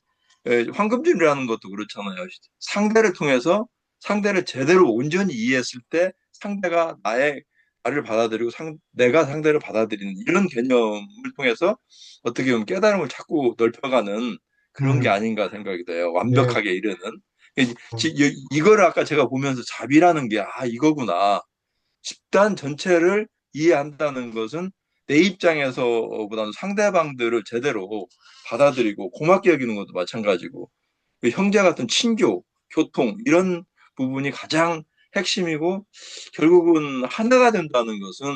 황금줄이라는 것도 그렇잖아요. 상대를 통해서 상대를 제대로 온전히 이해했을 때 상대가 나를 받아들이고 내가 상대를 받아들이는 이런 개념을 통해서 어떻게 보면 깨달음을 자꾸 넓혀가는 그런 게 음, 아닌가 생각이 돼요. 네, 완벽하게 이르는. 이거를 아까 제가 보면서 자비라는 게, 이거구나. 집단 전체를 이해한다는 것은 내 입장에서보다는 상대방들을 제대로 받아들이고 고맙게 여기는 것도 마찬가지고, 그 형제 같은 친교, 교통, 이런 부분이 가장 핵심이고, 결국은 하나가 된다는 것은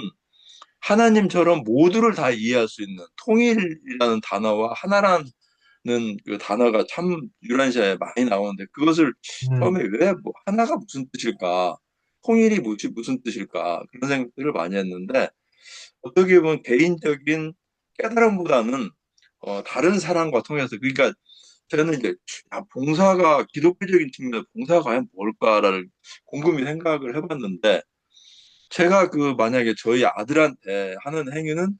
하나님처럼 모두를 다 이해할 수 있는 통일이라는 단어와 하나라는 그 단어가 참 유란시아에 많이 나오는데 그것을 음, 처음에 왜 뭐 하나가 무슨 뜻일까? 통일이 무슨 뜻일까? 그런 생각들을 많이 했는데 어떻게 보면 개인적인 깨달음보다는 다른 사람과 통해서 그러니까 저는 이제 봉사가 기독교적인 측면에서 봉사가 과연 뭘까를 곰곰이 생각을 해봤는데 제가 그 만약에 저희 아들한테 하는 행위는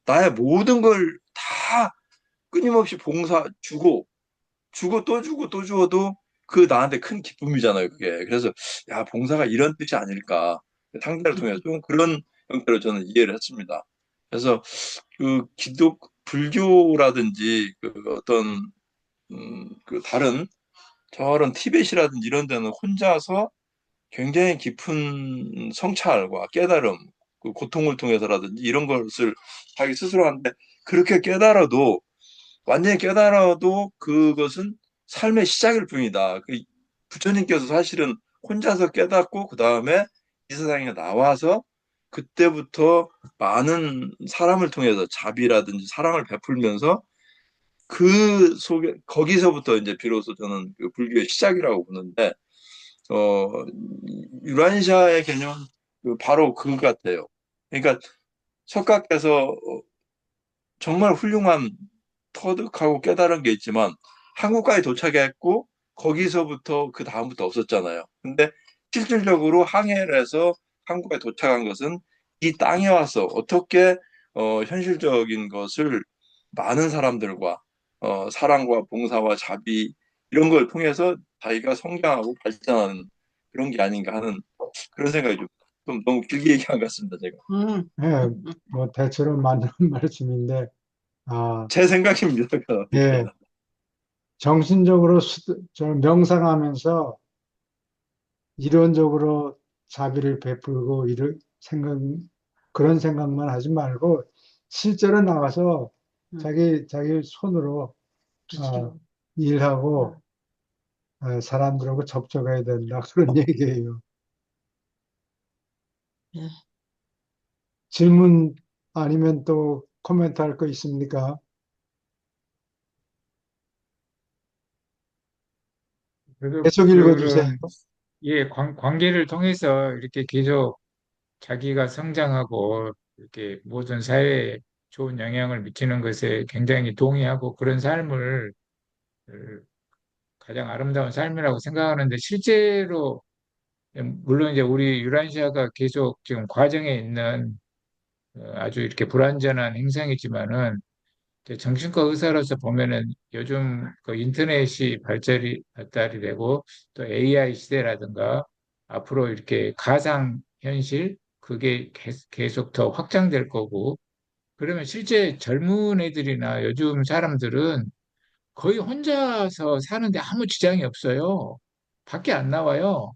나의 모든 걸 다 끊임없이 주고 또 주고 또 주어도 그 나한테 큰 기쁨이잖아요, 그게. 그래서 야, 봉사가 이런 뜻이 아닐까. 상대를 통해서 좀 그런 형태로 저는 이해를 했습니다. 그래서 그 불교라든지 그 어떤 그 다른 저런 티벳이라든지 이런 데는 혼자서 굉장히 깊은 성찰과 깨달음, 그 고통을 통해서라든지 이런 것을 자기 스스로 하는데 그렇게 깨달아도 완전히 깨달아도 그것은 삶의 시작일 뿐이다. 부처님께서 사실은 혼자서 깨닫고 그 다음에 이 세상에 나와서 그때부터 많은 사람을 통해서 자비라든지 사랑을 베풀면서 그 속에 거기서부터 이제 비로소 저는 그 불교의 시작이라고 보는데 어 유란시아의 개념은 바로 그거 같아요. 그러니까 석가께서 정말 훌륭한 터득하고 깨달은 게 있지만 한국까지 도착했고 거기서부터 그 다음부터 없었잖아요. 근데 실질적으로 항해를 해서 한국에 도착한 것은 이 땅에 와서 어떻게 현실적인 것을 많은 사람들과 사랑과 봉사와 자비 이런 걸 통해서 자기가 성장하고 발전하는 그런 게 아닌가 하는 그런 생각이 좀 너무 길게 얘기한 것 같습니다, 제가. 음, 예, 뭐 대체로 맞는 말씀인데, 아, 제 생각입니다. 예, 정신적으로 저 명상하면서 이론적으로 자비를 베풀고 이런 그런 생각만 하지 말고 실제로 나가서 음, 자기 손으로 그치. 어, 일하고 사람들하고 접촉해야 된다. 그런 얘기예요. 예. 질문 아니면 또 코멘트 할 거 있습니까? 그래도 계속 읽어주세요. 그런 예, 관계를 통해서 이렇게 계속 자기가 성장하고 이렇게 모든 사회에 좋은 영향을 미치는 것에 굉장히 동의하고 그런 삶을 가장 아름다운 삶이라고 생각하는데 실제로 물론 이제 우리 유란시아가 계속 지금 과정에 있는 아주 이렇게 불완전한 행상이지만은 이제 정신과 의사로서 보면은 요즘 그 인터넷이 발달이 되고 또 AI 시대라든가 앞으로 이렇게 가상 현실 그게 계속 더 확장될 거고 그러면 실제 젊은 애들이나 요즘 사람들은 거의 혼자서 사는데 아무 지장이 없어요. 밖에 안 나와요.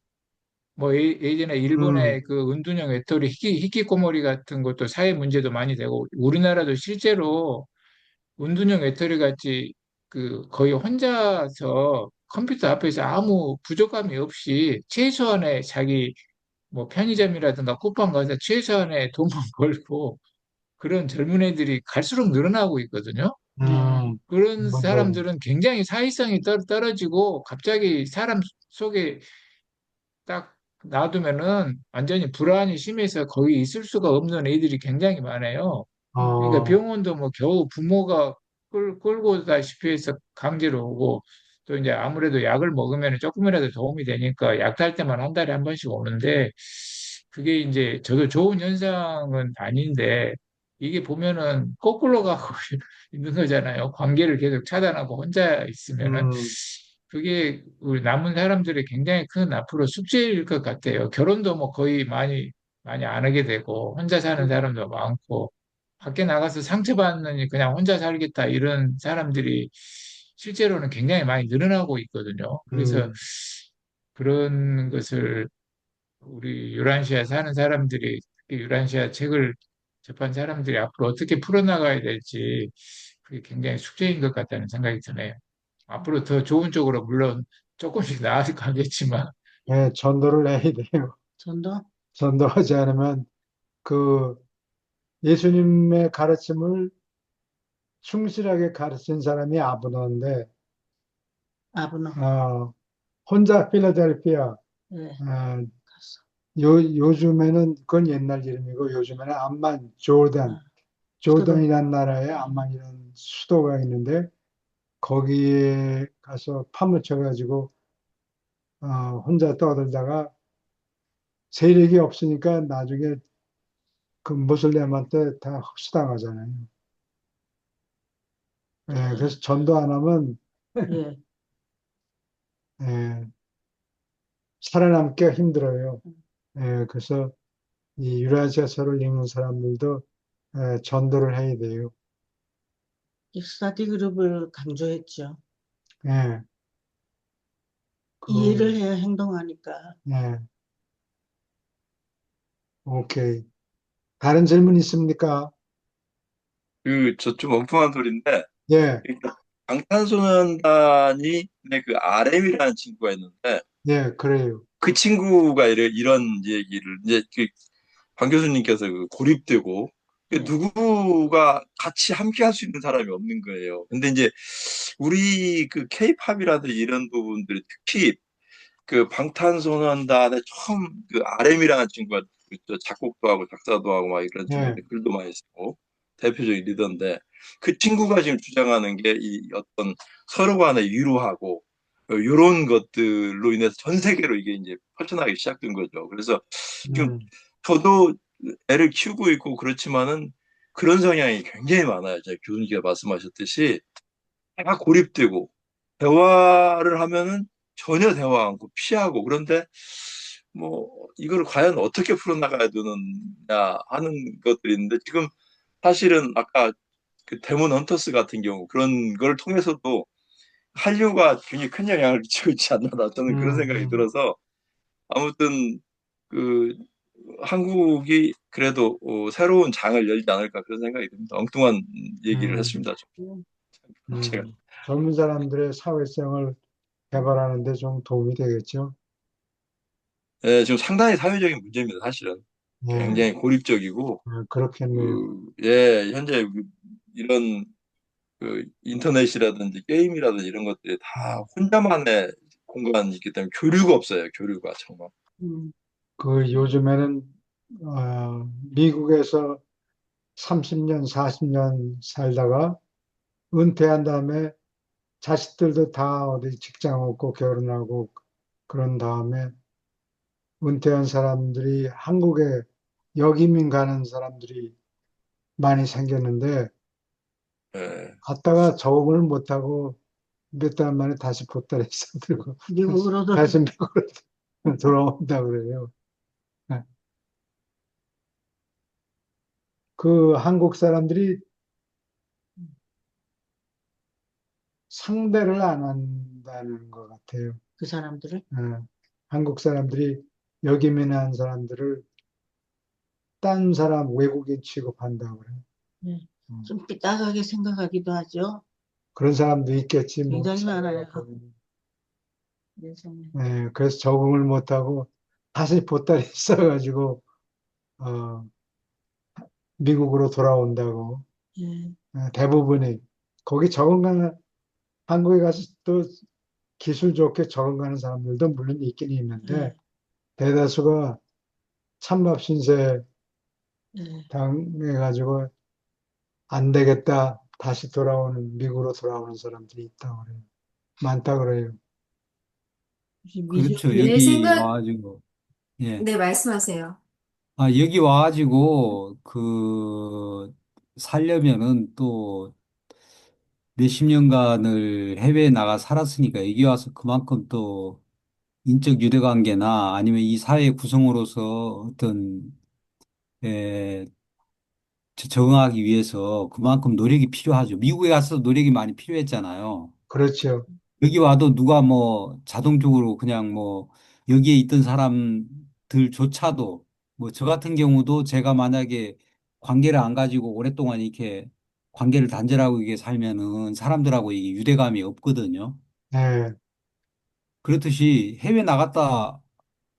뭐 예전에 음, 일본의 그 은둔형 외톨이 히키코모리 같은 것도 사회 문제도 많이 되고 우리나라도 실제로 은둔형 외톨이 같이 그 거의 혼자서 컴퓨터 앞에서 아무 부족함이 없이 최소한의 자기 뭐 편의점이라든가 쿠팡 가서 최소한의 돈만 벌고 그런 젊은 애들이 갈수록 늘어나고 있거든요. 네. 그런 뭔가, 사람들은 굉장히 사회성이 떨어지고 갑자기 사람 속에 딱 놔두면은 완전히 불안이 심해서 거기 있을 수가 없는 애들이 굉장히 많아요. 그러니까 어, 병원도 뭐 겨우 부모가 끌고 오다시피 해서 강제로 오고 또 이제 아무래도 약을 먹으면 조금이라도 도움이 되니까 약 탈 때만 한 달에 한 번씩 오는데 그게 이제 저도 좋은 현상은 아닌데 이게 보면은 거꾸로 가고 있는 거잖아요. 관계를 계속 차단하고 혼자 있으면은 음, 그게 우리 남은 사람들의 굉장히 큰 앞으로 숙제일 것 같아요. 결혼도 뭐 거의 많이 안 하게 되고 혼자 사는 사람도 많고 밖에 나가서 상처받느니 그냥 혼자 살겠다 이런 사람들이 실제로는 굉장히 많이 늘어나고 있거든요. 그래서 음, 그런 것을 우리 유란시아 사는 사람들이 특히 유란시아 책을 접한 사람들이 앞으로 어떻게 풀어나가야 될지 그게 굉장히 숙제인 것 같다는 생각이 드네요. 앞으로 더 좋은 쪽으로 물론 조금씩 나아가겠지만 예, 전도를 해야 돼요. 전도? 전도하지 않으면 그 예수님의 가르침을 충실하게 가르친 사람이 아브너인데, 아브너. 어, 혼자 필라델피아, 네. 어, 갔어. 요즘에는 그건 옛날 이름이고 요즘에는 암만 조던, 아, 수도. 조던이라는 나라에 암만이라는 수도가 있는데 거기에 가서 파묻혀가지고 혼자 떠들다가 세력이 없으니까 나중에 그 무슬림한테 다 흡수당하잖아요. 예, 네. 그래서 전도 안 하면 예. 예, 살아남기가 힘들어요. 예, 그래서 이 유라시아서를 읽는 사람들도 전도를 해야 돼요. 이 스터디 그룹을 강조했죠. 예, 이해를 그, 해야 행동하니까. 예, 오케이. 다른 질문 있습니까? 저 좀 엉뚱한 소리인데, 예, 그러니까 방탄소년단이 그 RM이라는 친구가 있는데, 예, 그래요. 그 친구가 이런 얘기를, 이제 방 교수님께서 그 고립되고, 네. 누구가 같이 함께 할 수 있는 사람이 없는 거예요. 근데 이제 우리 그 케이팝이라든지 이런 부분들이 특히 그 방탄소년단의 처음 그 RM이라는 친구가 그 작곡도 하고 작사도 하고 막 이런 예, 친구인데 글도 많이 쓰고 대표적인 리더인데 그 친구가 지금 주장하는 게 이 어떤 서로 간에 위로하고 이런 것들로 인해서 전 세계로 이게 이제 펼쳐나가기 시작된 거죠. 그래서 지금 음, 저도 애를 키우고 있고 그렇지만은 그런 성향이 굉장히 많아요. 제가 교수님께서 말씀하셨듯이 다 고립되고 대화를 하면은 전혀 대화 않고 피하고 그런데 뭐 이걸 과연 어떻게 풀어나가야 되느냐 하는 것들이 있는데 지금 사실은 아까 그 데몬 헌터스 같은 경우 그런 걸 통해서도 한류가 굉장히 큰 영향을 미치고 있지 않나 저는 그런 음, 생각이 음, 들어서 아무튼 그 한국이 그래도 새로운 장을 열지 않을까 그런 생각이 듭니다. 엉뚱한 얘기를 음, 했습니다. 음, 제가. 젊은 사람들의 사회성을 개발하는 데 좀 도움이 되겠죠. 예, 지금 상당히 사회적인 문제입니다, 사실은. 예, 굉장히 고립적이고, 그렇겠네요. 예, 현재 이런 인터넷이라든지 게임이라든지 이런 것들이 다 혼자만의 공간이 있기 때문에 교류가 없어요, 교류가 정말. 음, 그 요즘에는 미국에서 30년, 40년 살다가 은퇴한 다음에 자식들도 다 어디 직장 얻고 결혼하고 그런 다음에 은퇴한 사람들이 한국에 역이민 가는 사람들이 많이 생겼는데 예, 갔다가 적응을 못하고 몇 달 만에 다시 보따리 싸들고 미국으로도, 다시 미국으로 돌아온다 그래요. 네. 그 한국 사람들이 상대를 안 한다는 것 같아요. 그 사람들을. 한국 사람들이 역이민한 사람들을 딴 사람 외국인 취급한다고 그래요. 네. 음. 좀 삐딱하게 생각하기도 하죠. 그런 사람도 있겠지, 뭐. 굉장히 많아요. 사회가 보면. 예전에. 네, 그래서 적응을 못하고 다시 보따리 써가지고, 어, 미국으로 돌아온다고. 예, 대부분이. 거기 적응하는, 한국에 가서 또 기술 좋게 적응하는 사람들도 물론 있긴 있는데, 예, 대다수가 찬밥 신세 예. 당해가지고 안 되겠다. 다시 미국으로 돌아오는 사람들이 있다고 그래요. 많다 그래요. 혹시 그렇죠. 내 여기 생각, 와가지고, 예. 네, 말씀하세요. 아, 여기 와가지고, 살려면은 또 몇십 년간을 해외에 나가 살았으니까 여기 와서 그만큼 또 인적 유대 관계나 아니면 이 사회 구성으로서 어떤, 에, 적응하기 위해서 그만큼 노력이 필요하죠. 미국에 가서 노력이 많이 필요했잖아요. 그렇죠. 여기 와도 누가 뭐 자동적으로 그냥 뭐 여기에 있던 사람들조차도 뭐 저 같은 경우도 제가 만약에 관계를 안 가지고 오랫동안 이렇게 관계를 단절하고 이게 살면은 사람들하고 이게 유대감이 없거든요. 네, 그렇듯이 해외 나갔다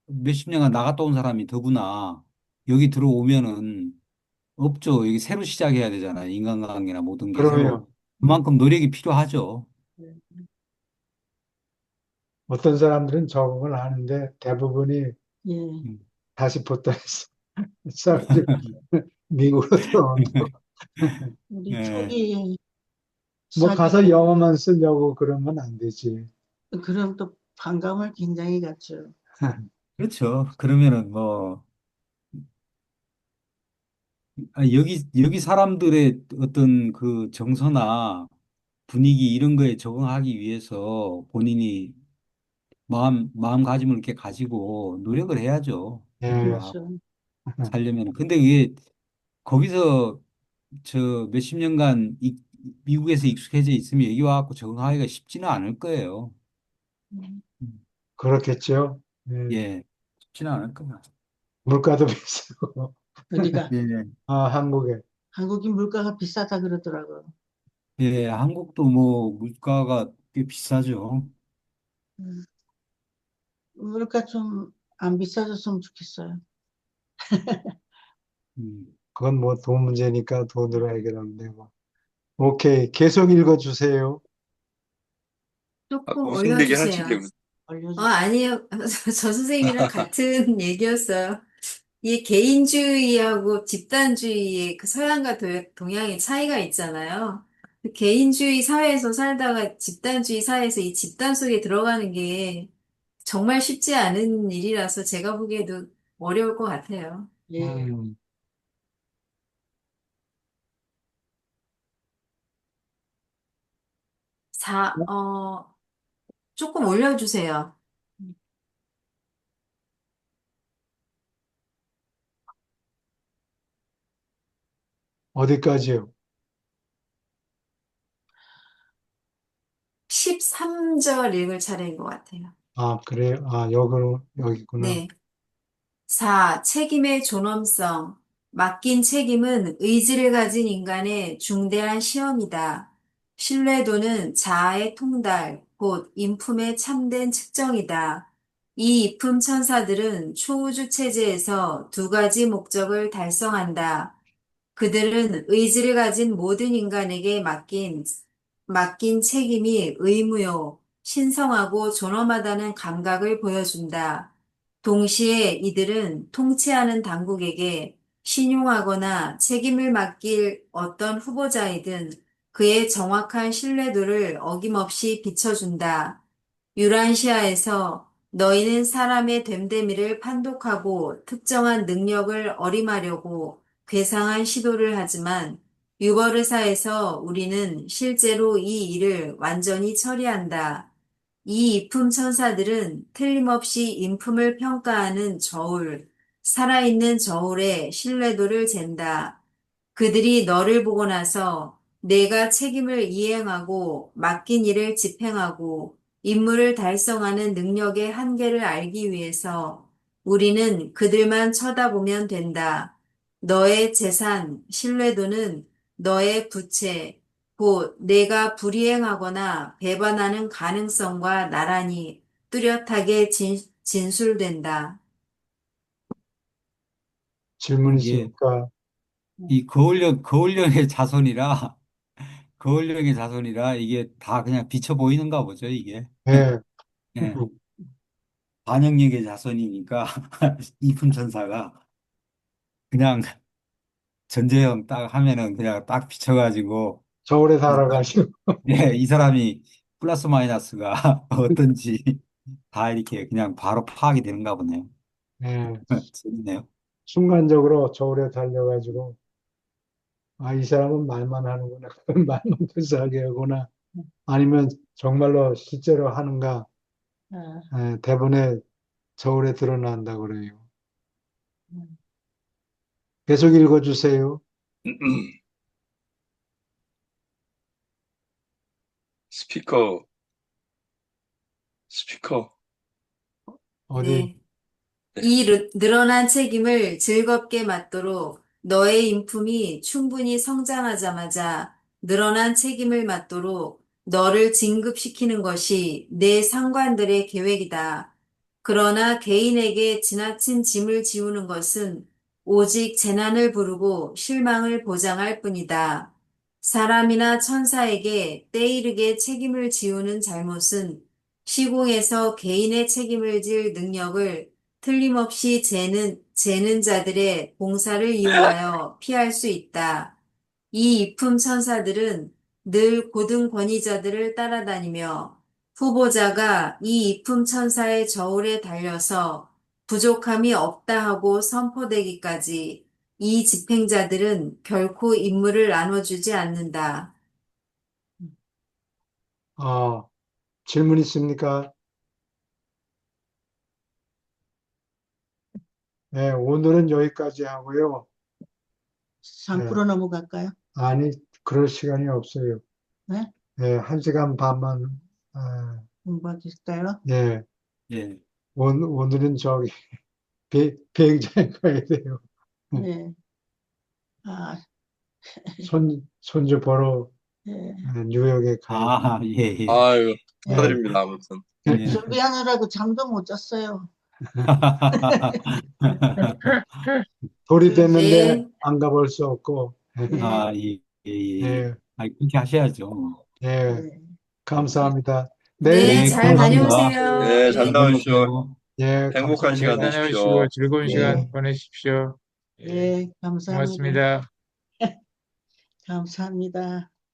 몇십 년간 나갔다 온 사람이 더구나 여기 들어오면은 없죠. 여기 새로 시작해야 되잖아요. 인간관계나 모든 게 새로 그러면 그만큼 노력이 필요하죠. 어떤 사람들은 적응을 하는데 대부분이 예. 음. 다시 보따리 싸가지고 미국으로 들어온다고. 우리 예. 초기 뭐 가서 사귀고, 영어만 쓰려고 그러면 안 되지. 그럼 또 반감을 굉장히 갖죠. 그렇죠. 그러면은 뭐 여기 사람들의 어떤 그 정서나 분위기 이런 거에 적응하기 위해서 본인이 마음가짐을 이렇게 가지고 노력을 해야죠. 여기 예, 와 그렇죠. 살려면. 근데 이게 거기서 저 몇십 년간 미국에서 익숙해져 있으면 여기 와갖고 적응하기가 쉽지는 않을 거예요. 음. 음. 그렇겠죠. 예, 예, 쉽지는 않을 거예요. 물가도 비싸고. 어디가? 예, 한국에. 한국인 물가가 비싸다 그러더라고요. 예, 한국도 뭐 물가가 꽤 비싸죠. 음. 물가 좀 안 비싸졌으면 좋겠어요. 음. 그건 뭐 돈 문제니까 돈으로 해결하면 되고. 오케이. 계속 읽어주세요. 조금 무슨 얘기 올려주세요. 하시려고? 알려주세요. 아니에요. 저 선생님이랑 같은 얘기였어요. 이 개인주의하고 집단주의의 그 서양과 동양의 차이가 있잖아요. 그 개인주의 사회에서 살다가 집단주의 사회에서 이 집단 속에 들어가는 게 정말 쉽지 않은 일이라서 제가 보기에도 어려울 것 같아요. 예. 음, 사, 조금 올려주세요. 어디까지요? 13절 읽을 차례인 것 같아요. 그래요? 여기구나. 네. 4. 책임의 존엄성. 맡긴 책임은 의지를 가진 인간의 중대한 시험이다. 신뢰도는 자아의 통달, 곧 인품의 참된 측정이다. 이 이품 천사들은 초우주 체제에서 두 가지 목적을 달성한다. 그들은 의지를 가진 모든 인간에게 맡긴 책임이 의무요, 신성하고 존엄하다는 감각을 보여준다. 동시에 이들은 통치하는 당국에게 신용하거나 책임을 맡길 어떤 후보자이든 그의 정확한 신뢰도를 어김없이 비춰준다. 유란시아에서 너희는 사람의 됨됨이를 판독하고 특정한 능력을 어림하려고 괴상한 시도를 하지만 유버르사에서 우리는 실제로 이 일을 완전히 처리한다. 이 이품 천사들은 틀림없이 인품을 평가하는 저울, 살아있는 저울의 신뢰도를 잰다. 그들이 너를 보고 나서 내가 책임을 이행하고 맡긴 일을 집행하고 임무를 달성하는 능력의 한계를 알기 위해서 우리는 그들만 쳐다보면 된다. 너의 재산, 신뢰도는 너의 부채, 곧 내가 불이행하거나 배반하는 가능성과 나란히 뚜렷하게 진술된다. 질문 이게 있습니까? 이 거울령의 자손이라 이게 다 그냥 비쳐 보이는가 보죠, 이게. 네. 예. 반영역의 자손이니까 이품천사가 그냥 전제형 딱 하면은 그냥 딱 비춰가지고 서울에 이 사람, 살아가시고, 예, 이 사람이 플러스 마이너스가 어떤지 다 이렇게 그냥 바로 파악이 되는가 보네요. 네. 재밌네요. 순간적으로 서울에 달려가지고, 아, 이 사람은 말만 하는구나. 말만 불쌍하게 하구나. 아니면 정말로 실제로 하는가. 아, 대본에 서울에 드러난다 그래요. 음. 계속 읽어주세요. 스피커, 스피커. 어디, 네. 네. 이 늘어난 책임을 즐겁게 맡도록 너의 인품이 충분히 성장하자마자 늘어난 책임을 맡도록 너를 진급시키는 것이 내 상관들의 계획이다. 그러나 개인에게 지나친 짐을 지우는 것은 오직 재난을 부르고 실망을 보장할 뿐이다. 사람이나 천사에게 때이르게 책임을 지우는 잘못은 시공에서 개인의 책임을 질 능력을 틀림없이 재는 자들의 봉사를 이용하여 피할 수 있다. 이 이품 천사들은 늘 고등 권위자들을 따라다니며 후보자가 이 이품 천사의 저울에 달려서 부족함이 없다 하고 선포되기까지 이 집행자들은 결코 임무를 나눠주지 않는다. 질문 있습니까? 네, 오늘은 여기까지 하고요. 3% 넘어갈까요? 아니, 그럴 시간이 없어요. 네? 네, 1시간 반만, 공부하실까요? 네, 예. 오늘은 저기, 비행장에 가야 돼요. 네. 아, 손주 보러 예. 뉴욕에 가야 돼요. 아, 예, 예. 아유, 예. 축하드립니다. 아무튼. 예. 준비하느라고 잠도 못 잤어요. 돌이 그, 됐는데 네, 안 가볼 수 없고, 네. 아, 예, 예, 예. 네, 아, 그렇게 하셔야죠. 네, 네. 감사합니다. 내일 네, 네, 잘 뵙겠습니다. 고맙습니다. 다녀오세요. 네, 잘 잘 네. 나오십시오. 다녀오세요. 예, 행복한 잘 시간 감사합니다. 다녀오시고 되십시오. 즐거운 시간 네. 보내십시오. 예, 네, 감사합니다. 고맙습니다. 감사합니다.